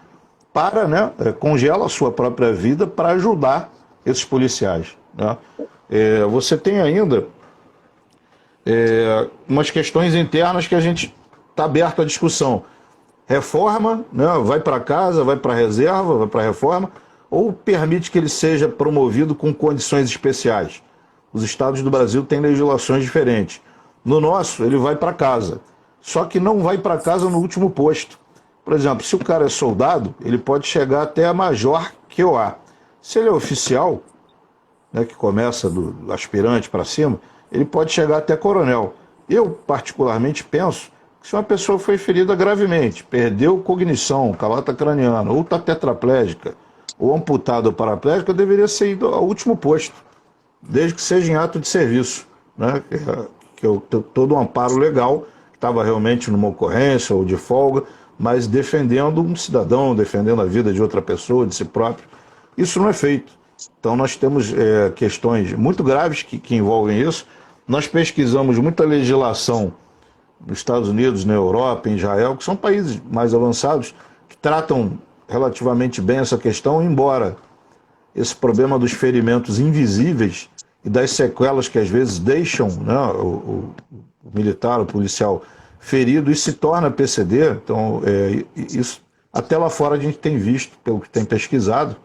Speaker 4: né, congela a sua própria vida para ajudar esses policiais. Né? Você tem ainda umas questões internas que a gente está aberto à discussão. Reforma, né, vai para casa, vai para reserva, vai para reforma, ou permite que ele seja promovido com condições especiais. Os estados do Brasil têm legislações diferentes. No nosso, ele vai para casa. Só que não vai para casa no último posto. Por exemplo, se o cara é soldado, ele pode chegar até a major QOA. Se ele é oficial, né, que começa do aspirante para cima, ele pode chegar até coronel. Eu, particularmente, penso que se uma pessoa foi ferida gravemente, perdeu cognição, calota craniana, ou está tetraplégica, ou amputada ou paraplégica, deveria ser ido ao último posto, desde que seja em ato de serviço, né, que eu tenho todo um amparo legal, que estava realmente numa ocorrência ou de folga, mas defendendo um cidadão, defendendo a vida de outra pessoa, de si próprio. Isso não é feito. Então nós temos questões muito graves que envolvem isso. Nós pesquisamos muita legislação nos Estados Unidos, na Europa, em Israel, que são países mais avançados, que tratam relativamente bem essa questão, embora esse problema dos ferimentos invisíveis e das sequelas que às vezes deixam, né, o militar, o policial ferido e se torna PCD. Então, isso até lá fora a gente tem visto, pelo que tem pesquisado,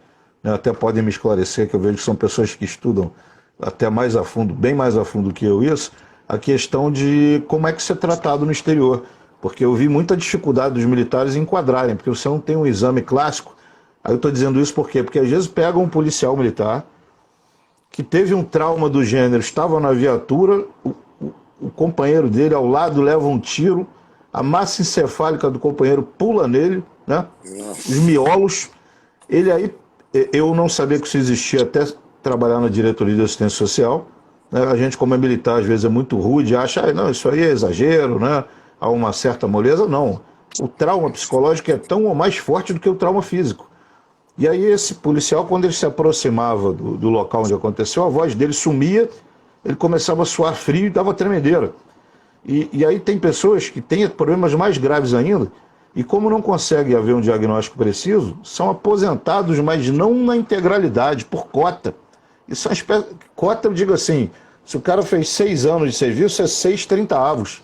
Speaker 4: né, até podem me esclarecer, que eu vejo que são pessoas que estudam até mais a fundo, bem mais a fundo que eu isso, a questão de como é que isso é tratado no exterior. Porque eu vi muita dificuldade dos militares em enquadrarem, porque você não tem um exame clássico. Aí eu estou dizendo isso por quê? Porque às vezes pegam um policial militar que teve um trauma do gênero, estava na viatura, o companheiro dele ao lado leva um tiro, a massa encefálica do companheiro pula nele, né? Os miolos. Ele aí, eu não sabia que isso existia até trabalhar na diretoria de assistência social. Né? A gente, como é militar, às vezes é muito rude, acha, não, isso aí é exagero, né? Há uma certa moleza. Não. O trauma psicológico é tão ou mais forte do que o trauma físico. E aí esse policial, quando ele se aproximava do local onde aconteceu, a voz dele sumia, ele começava a suar frio e dava tremedeira. E aí tem pessoas que têm problemas mais graves ainda, e como não conseguem haver um diagnóstico preciso, são aposentados, mas não na integralidade, por cota. Isso é uma espécie... Cota, eu digo assim, se o cara fez 6 anos de serviço, é 6/30. Se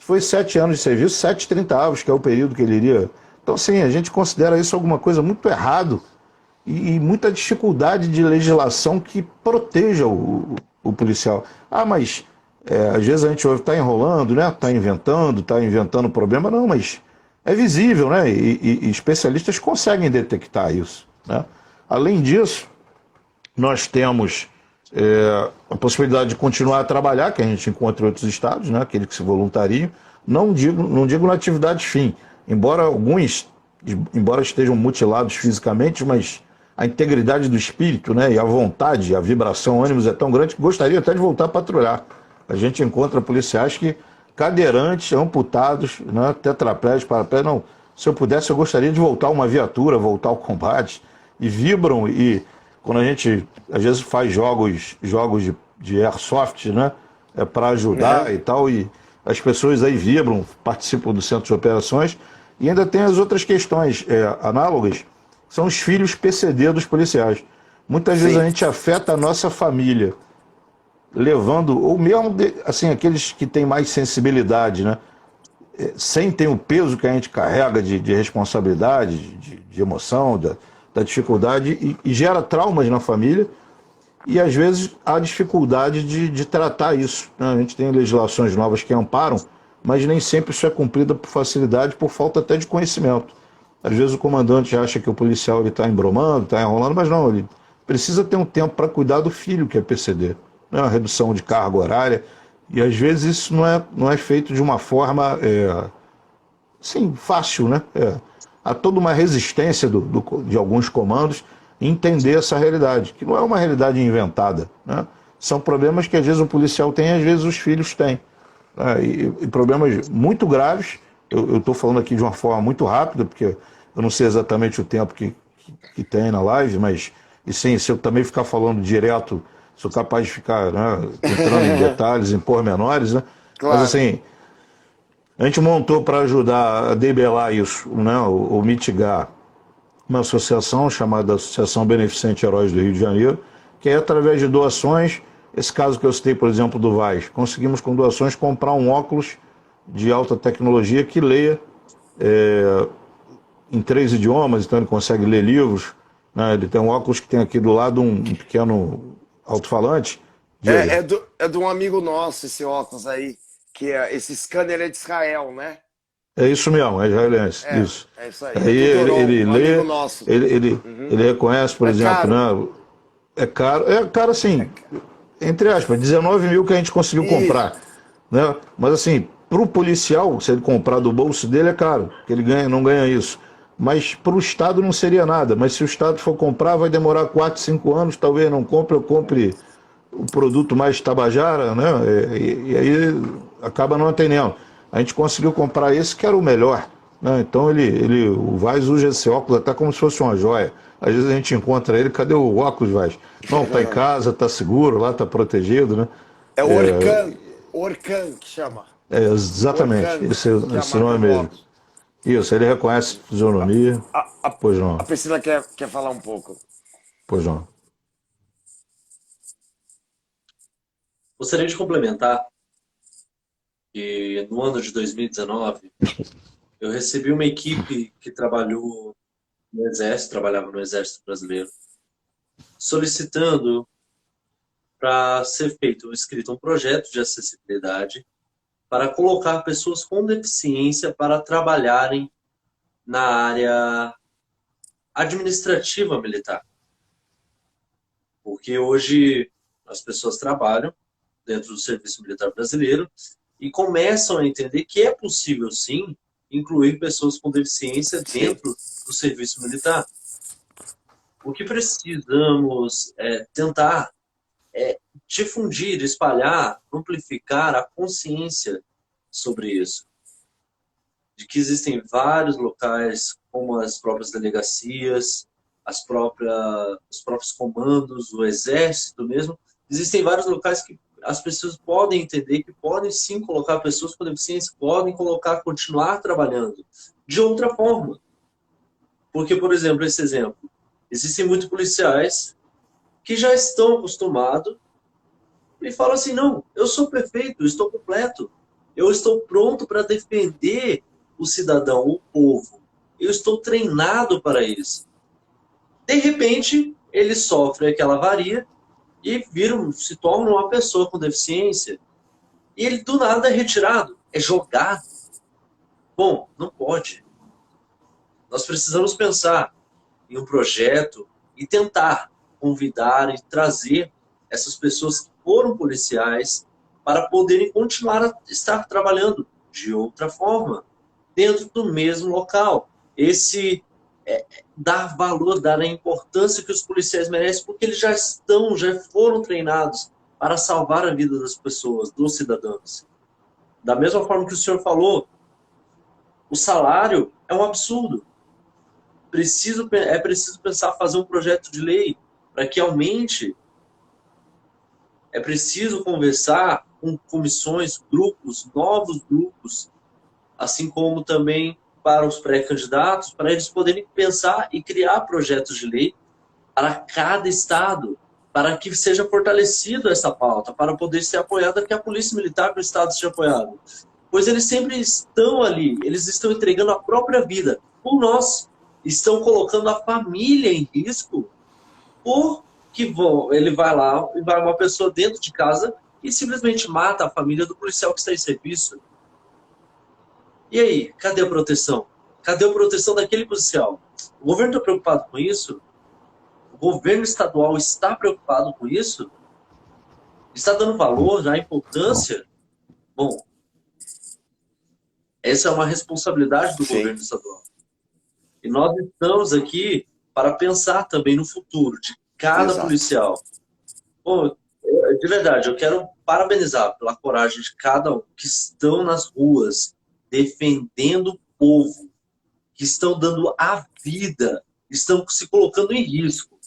Speaker 4: foi 7 anos de serviço, 7/30, que é o período que ele iria... Então, assim, a gente considera isso alguma coisa muito errado e muita dificuldade de legislação que proteja o policial. Ah, mas às vezes a gente ouve, está enrolando, né? Está inventando problema. Não, mas é visível, né? E especialistas conseguem detectar isso, né? Além disso, nós temos a possibilidade de continuar a trabalhar, que a gente encontra em outros estados, né? Aquele que se voluntariam. Não digo na atividade fim, embora alguns estejam mutilados fisicamente, mas a integridade do espírito, né, e a vontade, a vibração, o ânimo é tão grande que gostaria até de voltar a patrulhar. A gente encontra policiais que, cadeirantes, amputados, né, tetraplégicos, paraplégicos, não, se eu pudesse eu gostaria de voltar a uma viatura, voltar ao combate, e vibram, e quando a gente às vezes faz jogos de airsoft, né, para ajudar e tal, e as pessoas aí vibram, participam do centro de operações, e ainda tem as outras questões análogas, são os filhos PCD dos policiais. Muitas vezes a gente afeta a nossa família, levando, ou mesmo assim, aqueles que têm mais sensibilidade, né? Sentem o peso que a gente carrega de responsabilidade, de emoção, da dificuldade, e gera traumas na família, e às vezes há dificuldade de tratar isso, né? A gente tem legislações novas que amparam, mas nem sempre isso é cumprido por facilidade, por falta até de conhecimento. Às vezes o comandante acha que o policial está embromando, está enrolando, mas não, ele precisa ter um tempo para cuidar do filho que é PCD. Não é uma redução de carga horária, e às vezes isso não é feito de uma forma sim, fácil, né? Há toda uma resistência de alguns comandos em entender essa realidade, que não é uma realidade inventada, né? São problemas que às vezes o policial tem e às vezes os filhos têm. E problemas muito graves. Eu estou falando aqui de uma forma muito rápida, porque eu não sei exatamente o tempo que tem na live, mas, e sim, se eu também ficar falando direto, sou capaz de ficar, né, entrando em detalhes, em pormenores, né? Claro. Mas assim, a gente montou para ajudar a debelar isso, né, ou mitigar, uma associação chamada Associação Beneficente Heróis do Rio de Janeiro, que é através de doações. Esse caso que eu citei, por exemplo, do Vaz, conseguimos com doações comprar um óculos de alta tecnologia que leia em 3 idiomas, então ele consegue ler livros, né? Ele tem um óculos que tem aqui do lado um pequeno alto-falante. Diga.
Speaker 2: É de um amigo nosso esse óculos aí, que esse scanner é de Israel, né?
Speaker 4: É isso mesmo, é israelense, isso.
Speaker 2: É isso aí.
Speaker 4: Aí
Speaker 2: É tutorão,
Speaker 4: ele
Speaker 2: um
Speaker 4: lê,
Speaker 2: amigo nosso.
Speaker 4: ele reconhece, por
Speaker 2: É
Speaker 4: exemplo,
Speaker 2: caro.
Speaker 4: né? É caro assim, entre aspas, 19 mil que a gente conseguiu
Speaker 2: Isso.
Speaker 4: comprar, né? Mas assim, para o policial, se ele comprar do bolso dele é caro, porque ele não ganha isso. Mas para o Estado não seria nada. Mas se o Estado for comprar, vai demorar 4, 5 anos, talvez não compre, eu compre o produto mais tabajara, né? E aí acaba não atendendo. A gente conseguiu comprar esse que era o melhor, né? Então o Vaz usa esse óculos até como se fosse uma joia. Às vezes a gente encontra ele, cadê o óculos, Vaz? Não, tá em casa, tá seguro, lá tá protegido, né?
Speaker 2: É o Orkan. Orkan que chama.
Speaker 4: Exatamente,
Speaker 2: Orkan,
Speaker 4: esse
Speaker 2: que é a
Speaker 4: é o
Speaker 2: marca
Speaker 4: nome
Speaker 2: do
Speaker 4: dele.
Speaker 2: óculos.
Speaker 4: Isso, ele reconhece fisionomia. Pois
Speaker 2: A
Speaker 4: não,
Speaker 2: Priscila quer falar um pouco.
Speaker 4: pois não.
Speaker 1: Gostaria de complementar que no ano de 2019 eu recebi uma equipe que trabalhou no Exército, trabalhava no Exército Brasileiro, solicitando para ser feito, escrito um projeto de acessibilidade para colocar pessoas com deficiência para trabalharem na área administrativa militar. Porque hoje as pessoas trabalham dentro do Serviço Militar Brasileiro e começam a entender que é possível, sim, incluir pessoas com deficiência dentro do Serviço Militar. O que precisamos tentar difundir, espalhar, amplificar a consciência sobre isso. De que existem vários locais, como as próprias delegacias, os próprios comandos, o exército mesmo. Existem vários locais que as pessoas podem entender que podem sim colocar pessoas com deficiência, podem continuar trabalhando de outra forma. Porque, por exemplo, esse exemplo, existem muitos policiais que já estão acostumados e falam assim, não, eu sou perfeito, eu estou completo, eu estou pronto para defender o cidadão, o povo. Eu estou treinado para isso. De repente, ele sofre aquela avaria e se torna uma pessoa com deficiência. E ele do nada é retirado, é jogado. Bom, não pode. Nós precisamos pensar em um projeto e tentar convidar e trazer essas pessoas que foram policiais para poderem continuar a estar trabalhando de outra forma, dentro do mesmo local. Dar valor, dar a importância que os policiais merecem, porque eles já foram treinados para salvar a vida das pessoas, dos cidadãos. Da mesma forma que o senhor falou, o salário é um absurdo. É preciso pensar, fazer um projeto de lei para que aumente. É preciso conversar com comissões, grupos, novos grupos, assim como também para os pré-candidatos, para eles poderem pensar e criar projetos de lei para cada estado, para que seja fortalecida essa pauta, para poder ser apoiada, que a Polícia Militar do Estado seja apoiada. Pois eles sempre estão ali, eles estão entregando a própria vida por nós, estão colocando a família em risco, porque ele vai lá e vai uma pessoa dentro de casa e simplesmente mata a família do policial que está em serviço. E aí, cadê a proteção? Cadê a proteção daquele policial? O governo está preocupado com isso? O governo estadual está preocupado com isso? Está dando valor, já importância? Bom, essa é uma responsabilidade do governo estadual. E nós estamos aqui para pensar também no futuro de cada policial. Bom, de verdade, eu quero parabenizar pela coragem de cada um que estão nas ruas defendendo o povo, que estão dando a vida, estão se colocando em risco.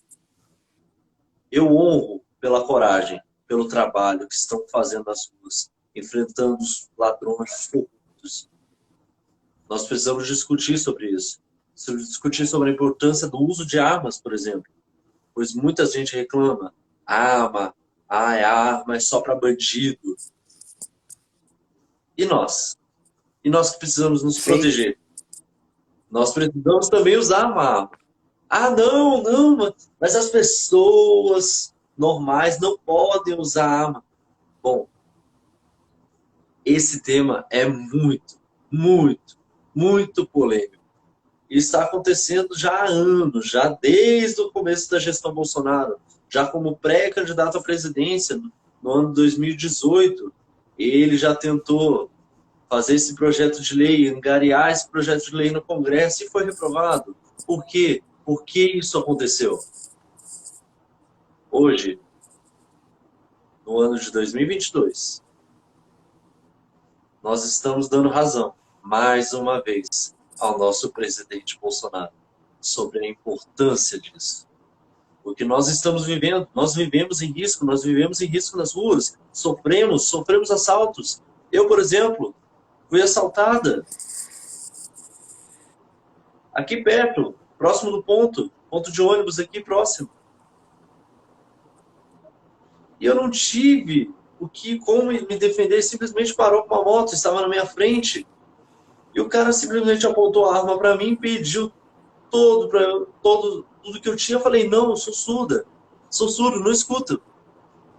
Speaker 1: Eu honro pela coragem, pelo trabalho que estão fazendo nas ruas, enfrentando os ladrões corruptos. Nós precisamos discutir sobre isso. Discutir sobre a importância do uso de armas, por exemplo. Pois muita gente reclama. Arma é só para bandido. E nós? E nós que precisamos nos proteger. Nós precisamos também usar uma arma. Ah, não, não, mas as pessoas normais não podem usar arma. Bom, esse tema é muito, muito, muito polêmico. E está acontecendo já há anos, já desde o começo da gestão Bolsonaro, já como pré-candidato à presidência no ano 2018, ele já tentou fazer esse projeto de lei, angariar esse projeto de lei no Congresso e foi reprovado. Por quê? Por que isso aconteceu? Hoje, no ano de 2022, nós estamos dando razão, mais uma vez, ao nosso presidente Bolsonaro sobre a importância disso. O que nós estamos vivendo, nós vivemos em risco, nós vivemos em risco nas ruas, sofremos assaltos. Eu, por exemplo, fui assaltada aqui perto, próximo do ponto de ônibus aqui próximo. E eu não tive como me defender, simplesmente parou com uma moto, estava na minha frente, e o cara simplesmente apontou a arma para mim, pediu tudo que eu tinha. Eu falei, não, eu sou surdo, não escuto.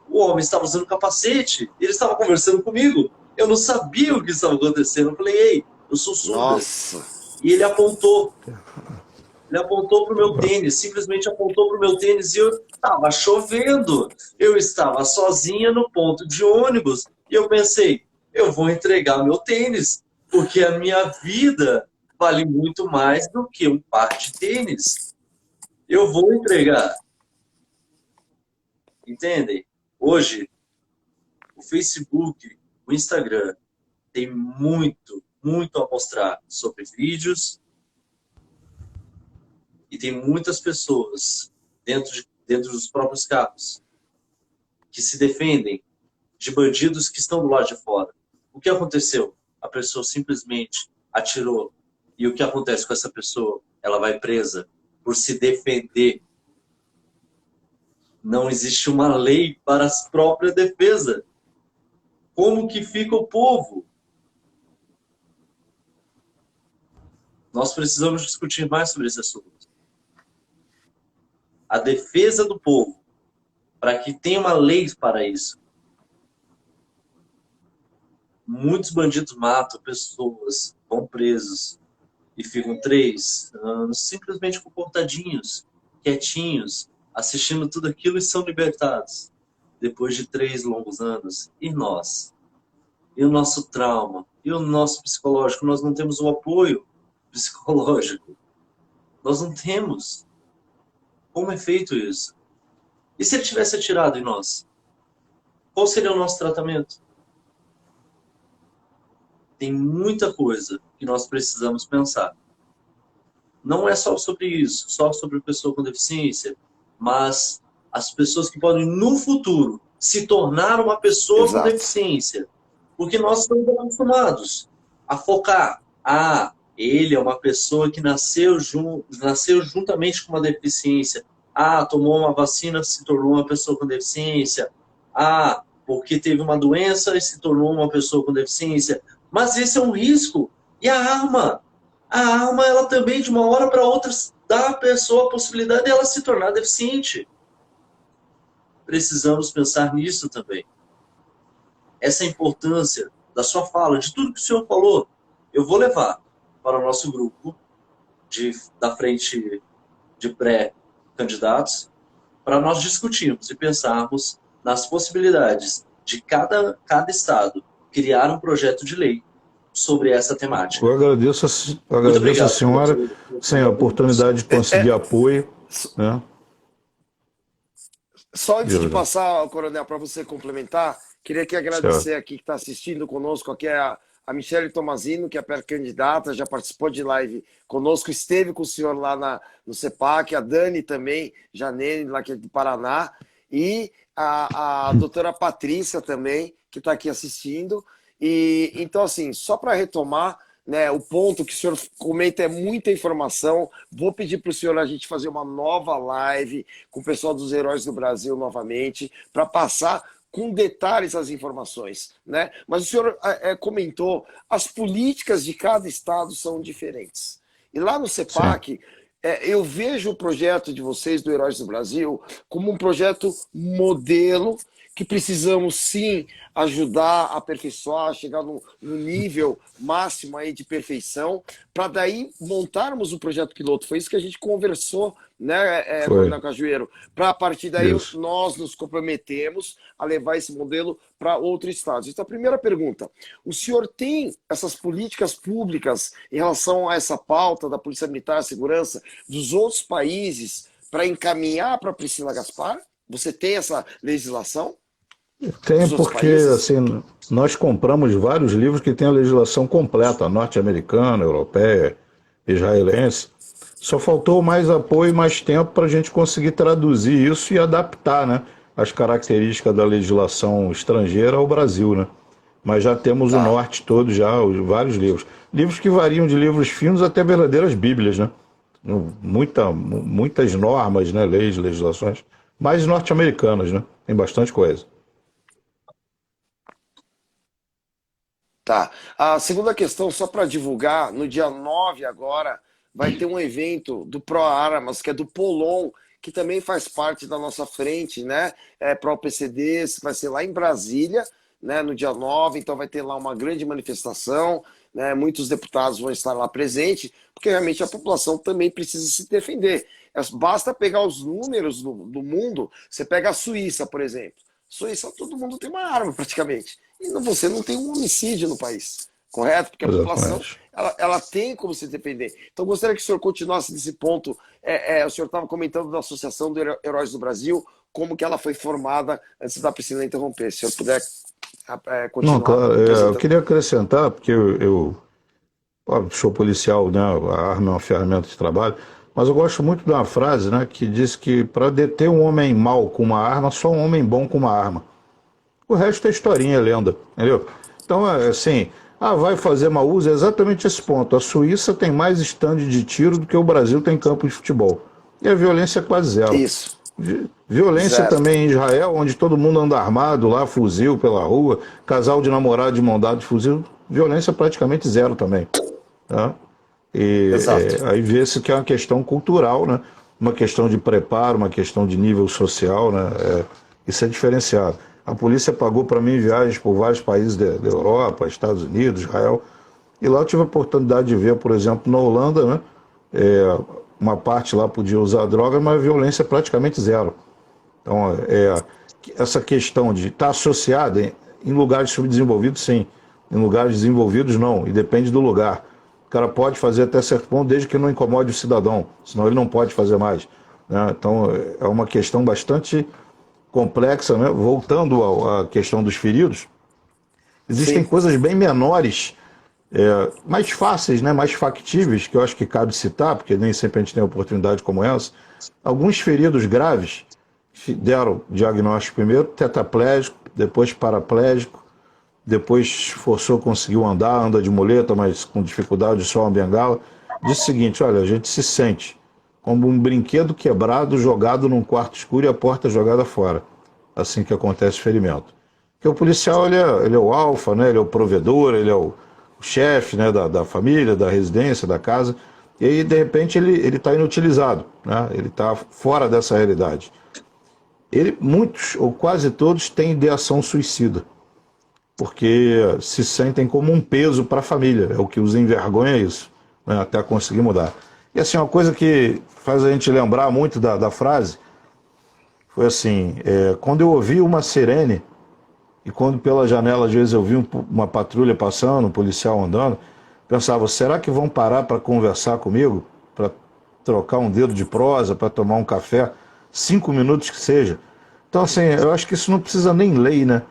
Speaker 1: O homem estava usando capacete, ele estava conversando comigo, eu não sabia o que estava acontecendo. Eu falei, ei, eu sou surda.
Speaker 2: Nossa.
Speaker 1: E ele apontou para o meu tênis, simplesmente apontou para o meu tênis, e eu estava chovendo, eu estava sozinha no ponto de ônibus, e eu pensei, eu vou entregar meu tênis, porque a minha vida vale muito mais do que um par de tênis. Eu vou entregar. Entendem? Hoje, o Facebook, o Instagram, tem muito, muito a mostrar sobre vídeos, e tem muitas pessoas dentro dos próprios carros que se defendem de bandidos que estão do lado de fora. O que aconteceu? A pessoa simplesmente atirou. E o que acontece com essa pessoa? Ela vai presa por se defender. Não existe uma lei para a própria defesa. Como que fica o povo? Nós precisamos discutir mais sobre esse assunto. A defesa do povo, para que tenha uma lei para isso. Muitos bandidos matam pessoas, vão presos e ficam 3 anos simplesmente comportadinhos, quietinhos, assistindo tudo aquilo e são libertados. Depois de 3 longos anos. E nós? E o nosso trauma? E o nosso psicológico? Nós não temos o apoio psicológico. Nós não temos. Como é feito isso? E se ele tivesse atirado em nós? Qual seria o nosso tratamento? Tem muita coisa que nós precisamos pensar. Não é só sobre isso, só sobre a pessoa com deficiência, mas as pessoas que podem, no futuro, se tornar uma pessoa com deficiência. Porque nós estamos acostumados a focar. Ah, ele é uma pessoa que nasceu juntamente com uma deficiência. Ah, tomou uma vacina, se tornou uma pessoa com deficiência. Ah, porque teve uma doença e se tornou uma pessoa com deficiência. Mas esse é um risco. E a arma, ela também, de uma hora para outra, dá à pessoa a possibilidade de ela se tornar deficiente. Precisamos pensar nisso também. Essa importância da sua fala, de tudo que o senhor falou, eu vou levar para o nosso grupo da frente de pré-candidatos, para nós discutirmos e pensarmos nas possibilidades de cada estado criar um projeto de lei sobre essa temática.
Speaker 4: Eu agradeço a senhora, sem a oportunidade de conseguir apoio. Né?
Speaker 2: Só antes de passar, Coronel, para você complementar, queria que agradecer aqui que está assistindo conosco, aqui é a Michele Tomazino, que é pré-candidata, já participou de live conosco, esteve com o senhor lá no CEPAC, a Dani também, Janene, lá que é do Paraná, e a doutora Patrícia também, que está aqui assistindo. E então, assim, só para retomar, né, o ponto que o senhor comenta é muita informação. Vou pedir para o senhor a gente fazer uma nova live com o pessoal dos Heróis do Brasil novamente, para passar com detalhes as informações, né? Mas o senhor comentou, as políticas de cada estado são diferentes. E lá no CEPAC, Eu vejo o projeto de vocês, do Heróis do Brasil, como um projeto modelo que precisamos sim ajudar a aperfeiçoar, chegar no nível máximo aí de perfeição, para daí montarmos o projeto piloto. Foi isso que a gente conversou, né,
Speaker 4: Foi.
Speaker 2: Coronel Cajueiro? Para a partir daí
Speaker 4: Isso.
Speaker 2: nós nos comprometemos a levar esse modelo para outros estados. Então, a primeira pergunta: o senhor tem essas políticas públicas em relação a essa pauta da Polícia Militar, segurança dos outros países para encaminhar para Priscila Gaspar? Você tem essa legislação
Speaker 4: Tem
Speaker 2: dos outros
Speaker 4: porque,
Speaker 2: países?
Speaker 4: assim, nós compramos vários livros que têm a legislação completa, norte-americana, europeia, israelense. Só faltou mais apoio e mais tempo para a gente conseguir traduzir isso e adaptar, né, as características da legislação estrangeira ao Brasil, né? Mas já temos o
Speaker 2: Tá.
Speaker 4: norte todo, já, vários livros. Livros que variam de livros finos até verdadeiras bíblias, né? Muitas normas, né, leis, legislações, mais norte-americanas, né? Tem bastante coisa.
Speaker 2: Tá. A segunda questão, só para divulgar, no dia 9 agora, vai ter um evento do ProArmas, que é do Polon, que também faz parte da nossa frente, né? ProPCDs, vai ser lá em Brasília, né? No dia 9, então vai ter lá uma grande manifestação, né? Muitos deputados vão estar lá presentes, porque realmente a população também precisa se defender. Basta pegar os números do mundo, você pega a Suíça, por exemplo. Suíça, todo mundo tem uma arma praticamente. E você não tem um homicídio no país, correto? Porque a população
Speaker 4: Exatamente.
Speaker 2: ela tem como se defender. Então, gostaria que o senhor continuasse nesse ponto. O senhor estava comentando da Associação de Heróis do Brasil, como que ela foi formada, antes da Priscila interromper. Se o senhor puder
Speaker 4: Não,
Speaker 2: continuar
Speaker 4: claro, eu
Speaker 2: apresentando.
Speaker 4: queria acrescentar, porque eu sou policial, né? A arma é uma ferramenta de trabalho, mas eu gosto muito de uma frase, né, que diz que para deter um homem mau com uma arma, só um homem bom com uma arma. O resto é historinha, é lenda, entendeu? Então, assim, vai fazer mau uso, é exatamente esse ponto. A Suíça tem mais estande de tiro do que o Brasil tem campo de futebol. E a violência é quase zero.
Speaker 2: Isso,
Speaker 4: Violência
Speaker 2: zero.
Speaker 4: também em Israel, onde todo mundo anda armado lá, fuzil pela rua, casal de namorado de mão dada de fuzil, violência praticamente zero também. Tá? E
Speaker 2: Exato.
Speaker 4: aí vê-se que é uma questão cultural, né? Uma questão de preparo, uma questão de nível social, né? Isso é diferenciado. A polícia pagou para mim viagens por vários países da Europa, Estados Unidos, Israel, e lá eu tive a oportunidade de ver, por exemplo, na Holanda, né? Uma parte lá podia usar droga, mas a violência é praticamente zero. Então, essa questão de estar associada em lugares subdesenvolvidos, sim. Em lugares desenvolvidos, não. E depende do lugar. O cara pode fazer até certo ponto, desde que não incomode o cidadão. Senão ele não pode fazer mais, né? Então, é uma questão bastante complexa, né? Voltando à questão dos feridos, existem
Speaker 2: Sim,
Speaker 4: coisas bem menores, mais fáceis, né? Mais factíveis, que eu acho que cabe citar, porque nem sempre a gente tem oportunidade como essa. Alguns feridos graves deram diagnóstico primeiro tetraplégico, depois paraplégico, depois forçou, conseguiu andar, anda de muleta, mas com dificuldade, só uma bengala. Disse o seguinte: olha, a gente se sente como um brinquedo quebrado jogado num quarto escuro e a porta jogada fora, assim que acontece o ferimento. Porque o policial, ele é o alfa, né? Ele é o provedor, ele é o chefe, né? da família, da residência, da casa, e aí, de repente, ele está inutilizado, né? Ele está fora dessa realidade. Muitos, ou quase todos, têm ideação suicida, porque se sentem como um peso para a família, é o que os envergonha isso, né? Até conseguir mudar. E assim, uma coisa que faz a gente lembrar muito da frase, foi assim, quando eu ouvi uma sirene, e quando pela janela às vezes eu vi uma patrulha passando, um policial andando, pensava, será que vão parar para conversar comigo? Para trocar um dedo de prosa, para tomar um café? 5 minutos que seja. Então, assim, eu acho que isso não precisa nem lei, né?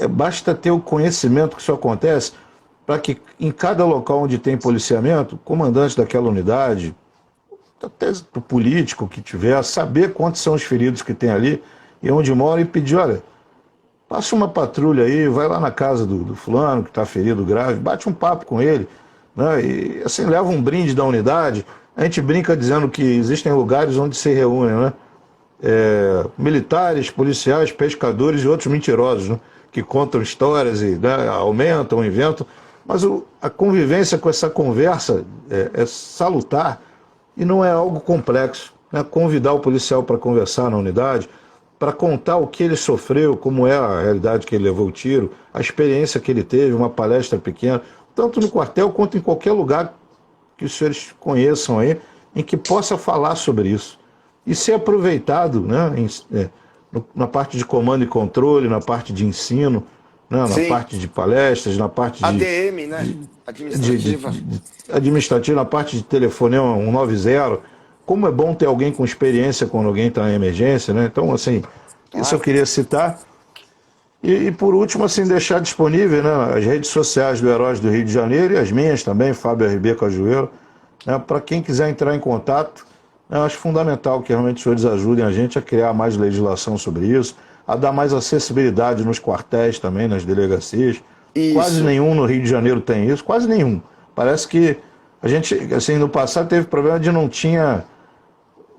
Speaker 4: Basta ter o conhecimento que isso acontece, para que em cada local onde tem policiamento, o comandante daquela unidade, até o político que tiver, saber quantos são os feridos que tem ali e onde mora e pedir, olha, passa uma patrulha aí, vai lá na casa do fulano que está ferido grave, bate um papo com ele, né? E assim, leva um brinde da unidade. A gente brinca dizendo que existem lugares onde se reúnem, né? Militares, policiais, pescadores e outros mentirosos, né? Que contam histórias e, né, aumentam, inventam, mas a convivência com essa conversa é salutar, e não é algo complexo, né? Convidar o policial para conversar na unidade, para contar o que ele sofreu, como é a realidade que ele levou o tiro, a experiência que ele teve, uma palestra pequena, tanto no quartel quanto em qualquer lugar que os senhores conheçam aí, em que possa falar sobre isso. E ser aproveitado, né, na parte de comando e controle, na parte de ensino, né, na
Speaker 2: Sim.
Speaker 4: parte de palestras, na parte
Speaker 2: ADM, né? Administrativa.
Speaker 4: administrativa, na parte de telefonema 190. Como é bom ter alguém com experiência quando alguém está em emergência, né? Então, assim, isso eu
Speaker 2: Claro.
Speaker 4: queria citar. E por último, assim, deixar disponível, né, as redes sociais do Heróis do Rio de Janeiro e as minhas também, Fábio RB Cajueiro, né, para quem quiser entrar em contato. Eu acho fundamental que realmente os senhores ajudem a gente a criar mais legislação sobre isso, a dar mais acessibilidade nos quartéis também, nas delegacias. Quase
Speaker 2: Isso.
Speaker 4: nenhum no Rio de Janeiro tem isso, quase nenhum. Parece que a gente, assim, no passado teve problema de não tinha.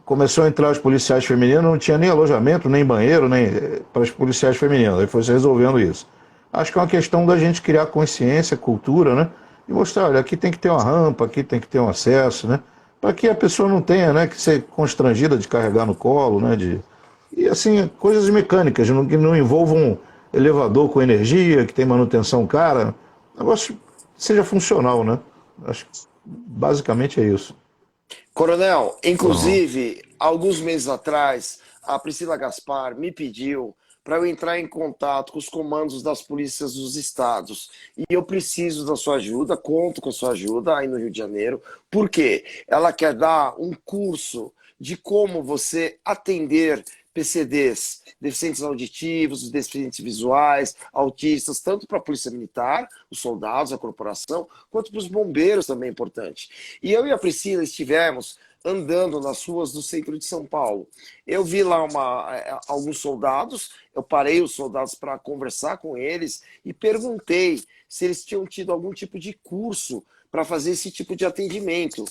Speaker 4: Começou a entrar os policiais femininos, não tinha nem alojamento, nem banheiro, nem para os policiais femininos. Aí foi se resolvendo isso. Acho que é uma questão da gente criar consciência, cultura, né? E mostrar, olha, aqui tem que ter uma rampa, aqui tem que ter um acesso, né? Para que a pessoa não tenha, né, que ser constrangida de carregar no colo, né? E assim, coisas mecânicas, que não envolvam elevador com energia, que tem manutenção cara. Negócio que seja funcional, né? Acho que basicamente é isso.
Speaker 2: Coronel,
Speaker 4: Uhum.
Speaker 2: inclusive, alguns meses atrás, a Priscila Gaspar me pediu para eu entrar em contato com os comandos das polícias dos estados. E eu preciso da sua ajuda, conto com a sua ajuda aí no Rio de Janeiro. Por quê? Ela quer dar um curso de como você atender PCDs, deficientes auditivos, deficientes visuais, autistas, tanto para a Polícia Militar, os soldados, a corporação, quanto para os bombeiros também é importante. E eu e a Priscila estivemos andando nas ruas do centro de São Paulo. Eu vi lá alguns soldados, eu parei os soldados para conversar com eles e perguntei se eles tinham tido algum tipo de curso para fazer esse tipo de atendimento.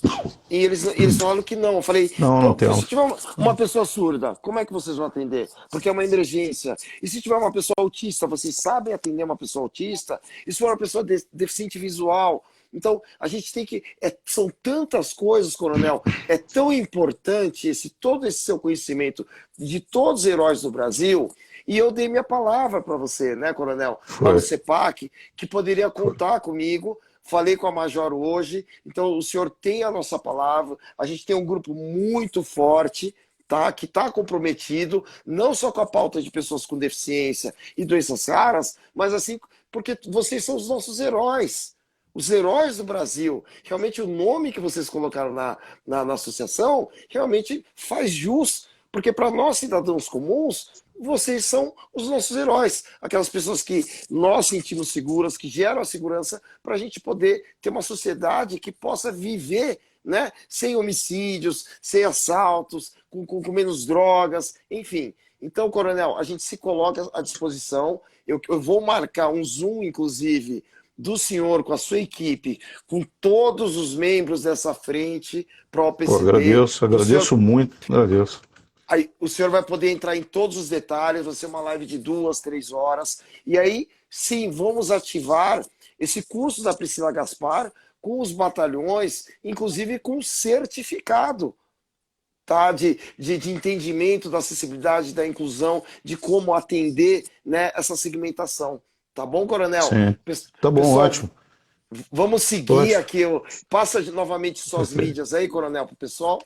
Speaker 2: E eles falaram que não. Eu falei,
Speaker 4: Não, não
Speaker 2: então, se
Speaker 4: temos.
Speaker 2: tiver uma pessoa surda, como é que vocês vão atender? Porque é uma emergência. E se tiver uma pessoa autista, vocês sabem atender uma pessoa autista? E se for uma pessoa deficiente visual? Então, a gente tem que. São tantas coisas, coronel. É tão importante todo esse seu conhecimento de todos os heróis do Brasil. E eu dei minha palavra para você, né, coronel, lá no
Speaker 4: Foi,
Speaker 2: CEPAC, que poderia
Speaker 4: foi.
Speaker 2: contar comigo. Falei com a Major hoje, então o senhor tem a nossa palavra. A gente tem um grupo muito forte, tá, que está comprometido, não só com a pauta de pessoas com deficiência e doenças raras, mas assim, porque vocês são os nossos heróis. Os heróis do Brasil. Realmente o nome que vocês colocaram na associação realmente faz jus, porque para nós, cidadãos comuns, vocês são os nossos heróis. Aquelas pessoas que nós sentimos seguras, que geram a segurança para a gente poder ter uma sociedade que possa viver, né, sem homicídios, sem assaltos, com menos drogas, enfim. Então, coronel, a gente se coloca à disposição. Eu vou marcar um Zoom, inclusive, do senhor com a sua equipe, com todos os membros dessa frente para o
Speaker 4: Pô,
Speaker 2: OPCD.
Speaker 4: agradeço,
Speaker 2: O senhor,
Speaker 4: agradeço muito, agradeço.
Speaker 2: aí, o senhor vai poder entrar em todos os detalhes, vai ser uma live de 2, 3 horas. E aí, sim, vamos ativar esse curso da Priscila Gaspar com os batalhões, inclusive com certificado, tá? De entendimento da acessibilidade, da inclusão, de como atender, né, essa segmentação. Tá bom, coronel?
Speaker 4: Sim. Tá bom,
Speaker 2: Pessoal,
Speaker 4: ótimo.
Speaker 2: vamos seguir
Speaker 4: Ótimo.
Speaker 2: aqui. Passa novamente suas
Speaker 4: Perfeito.
Speaker 2: mídias aí, coronel, para o pessoal.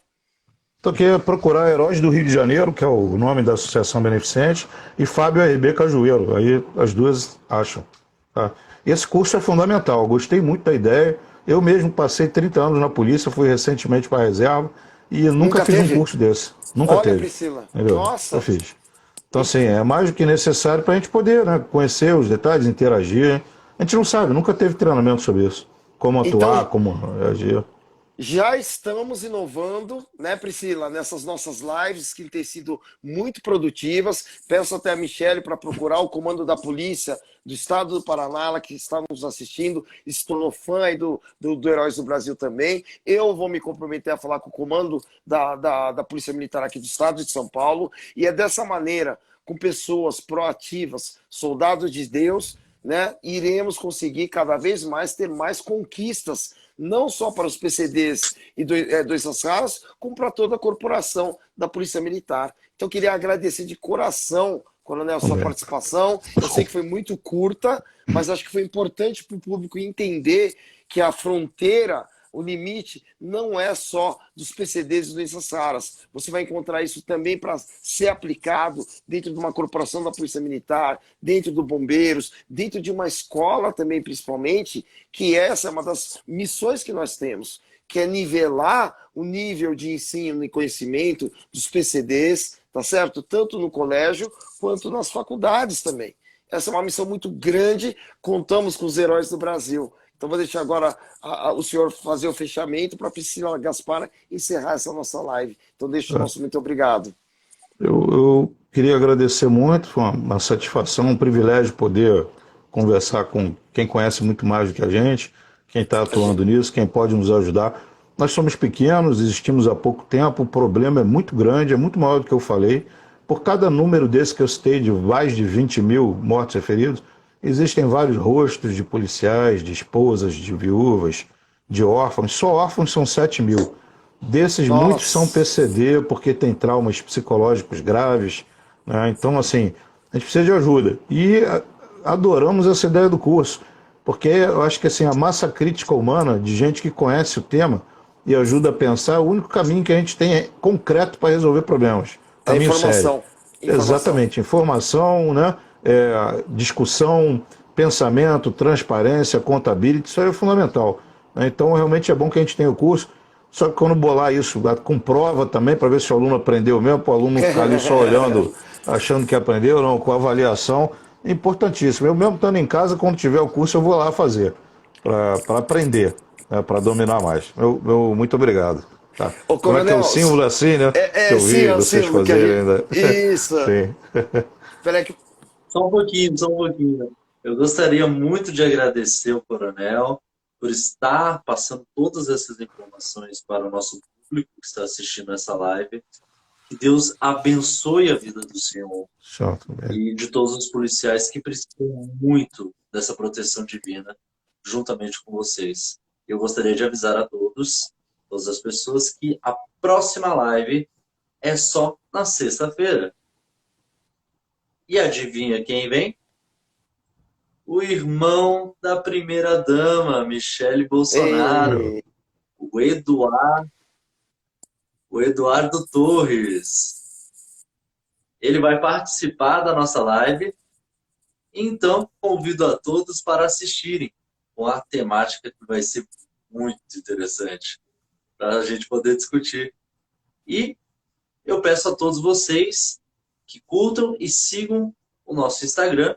Speaker 4: Então, aqui é procurar Heróis do Rio de Janeiro, que é o nome da Associação Beneficente, e Fábio RB Cajueiro. Aí as duas acham. Tá? Esse curso é fundamental. Gostei muito da ideia. Eu mesmo passei 30 anos na polícia, fui recentemente para a reserva e nunca
Speaker 2: Nunca
Speaker 4: fiz um
Speaker 2: teve?
Speaker 4: curso desse. Nunca
Speaker 2: Olha,
Speaker 4: teve.
Speaker 2: Priscila.
Speaker 4: Entendeu? Eu
Speaker 2: Nossa.
Speaker 4: fiz. Então, assim, é mais do que necessário para a gente poder, né, conhecer os detalhes, interagir. A gente não sabe, nunca teve treinamento sobre isso. Como atuar,
Speaker 2: Então,
Speaker 4: como agir.
Speaker 2: já estamos inovando, né, Priscila, nessas nossas lives que têm sido muito produtivas. Peço até a Michele para procurar o comando da polícia do estado do Paraná, ela que está nos assistindo, e se tornou fã aí do Heróis do Brasil também. Eu vou me comprometer a falar com o comando da Polícia Militar aqui do estado de São Paulo, e é dessa maneira, com pessoas proativas, soldados de Deus, né, iremos conseguir cada vez mais ter mais conquistas, não só para os PCDs e doenças raras, como para toda a corporação da Polícia Militar. Então, eu queria agradecer de coração, Coronel, sua participação. Eu sei que foi muito curta, mas acho que foi importante para o público entender que a fronteira, o limite, não é só dos PCDs e doenças raras. Você vai encontrar isso também para ser aplicado dentro de uma corporação da Polícia Militar, dentro do Bombeiros, dentro de uma escola também, principalmente, que essa é uma das missões que nós temos, que é nivelar o nível de ensino e conhecimento dos PCDs, tá certo? Tanto no colégio quanto nas faculdades também. Essa é uma missão muito grande, contamos com os heróis do Brasil. Então vou deixar agora o senhor fazer o fechamento para a Priscila Gaspar encerrar essa nossa live. Então deixo o nosso muito obrigado.
Speaker 4: Eu queria agradecer muito, foi uma satisfação, um privilégio poder conversar com quem conhece muito mais do que a gente, quem está atuando nisso, quem pode nos ajudar. Nós somos pequenos, existimos há pouco tempo, o problema é muito grande, é muito maior do que eu falei. Por cada número desse que eu citei, de mais de 20 mil mortos e feridos, existem vários rostos de policiais, de esposas, de viúvas, de órfãos. Só órfãos são 7 mil. Desses, muitos são PCD, porque tem traumas psicológicos graves, né? Então, assim, a gente precisa de ajuda. E adoramos essa ideia do curso, porque eu acho que assim, a massa crítica humana, de gente que conhece o tema e ajuda a pensar, é o único caminho que a gente tem concreto para resolver problemas. Caminho sério. Exatamente, informação, né? Discussão, pensamento, transparência, contabilidade, isso aí é fundamental. Então, realmente é bom que a gente tenha o curso. Só que quando bolar isso com prova também, para ver se o aluno aprendeu mesmo, para o aluno não ficar ali só olhando, achando que aprendeu, não, com avaliação, é importantíssimo. Eu mesmo estando em casa, quando tiver o curso, eu vou lá fazer, para aprender, né, para dominar mais. Muito obrigado. Tá. Como é que é o símbolo assim, né? Que eu vi vocês fazerem ainda.
Speaker 2: Isso.
Speaker 4: Sim.
Speaker 2: Peraí que...
Speaker 1: Só um pouquinho. Eu gostaria muito de agradecer ao Coronel por estar passando todas essas informações para o nosso público que está assistindo essa live. Que Deus abençoe a vida do Senhor e de todos os policiais que precisam muito dessa proteção divina, juntamente com vocês. Eu gostaria de avisar a todas as pessoas, que a próxima live é só na sexta-feira. E adivinha quem vem? O irmão da primeira-dama, Michele Bolsonaro, o Eduardo Torres. Ele vai participar da nossa live, então convido a todos para assistirem, com a temática que vai ser muito interessante, para a gente poder discutir. E eu peço a todos vocês que curtam e sigam o nosso Instagram,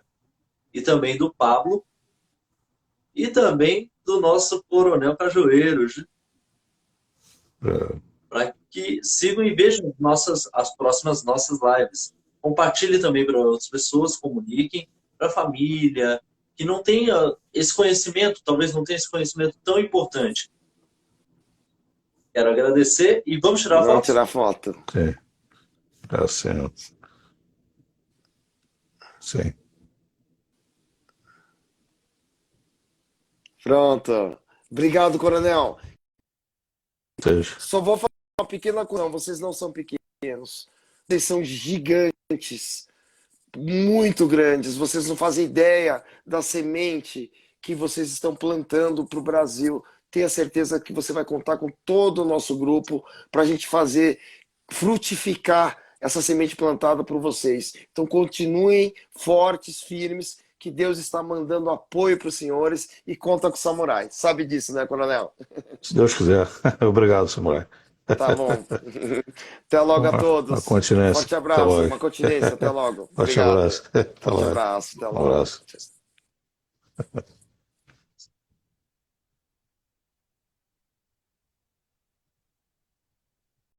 Speaker 1: e também do Pablo, e também do nosso Coronel Cajueiro, para que sigam e vejam as próximas nossas lives. Compartilhe também para outras pessoas, comuniquem para a família, que não tenha esse conhecimento, talvez não tenha esse conhecimento tão importante. Quero agradecer e vamos tirar a foto.
Speaker 2: Vamos tirar a foto.
Speaker 4: Sim. Tá certo. Sim.
Speaker 2: Pronto. Obrigado, Coronel.
Speaker 4: Seja.
Speaker 2: Só vou fazer uma pequena coisa. Vocês não são pequenos. Vocês são gigantes. Muito grandes. Vocês não fazem ideia da semente que vocês estão plantando para o Brasil. Tenha certeza que você vai contar com todo o nosso grupo para a gente fazer frutificar essa semente plantada por vocês. Então continuem fortes, firmes, que Deus está mandando apoio para os senhores e conta com o Samurai. Sabe disso, né, Coronel?
Speaker 4: Se Deus quiser. Obrigado, Samurai.
Speaker 2: Tá bom. Até logo a todos.
Speaker 4: Uma continência.
Speaker 2: Forte abraço, uma continência. Até logo.
Speaker 4: Forte
Speaker 2: Obrigado.
Speaker 4: abraço.
Speaker 2: Forte abraço. Até logo.
Speaker 4: Um abraço.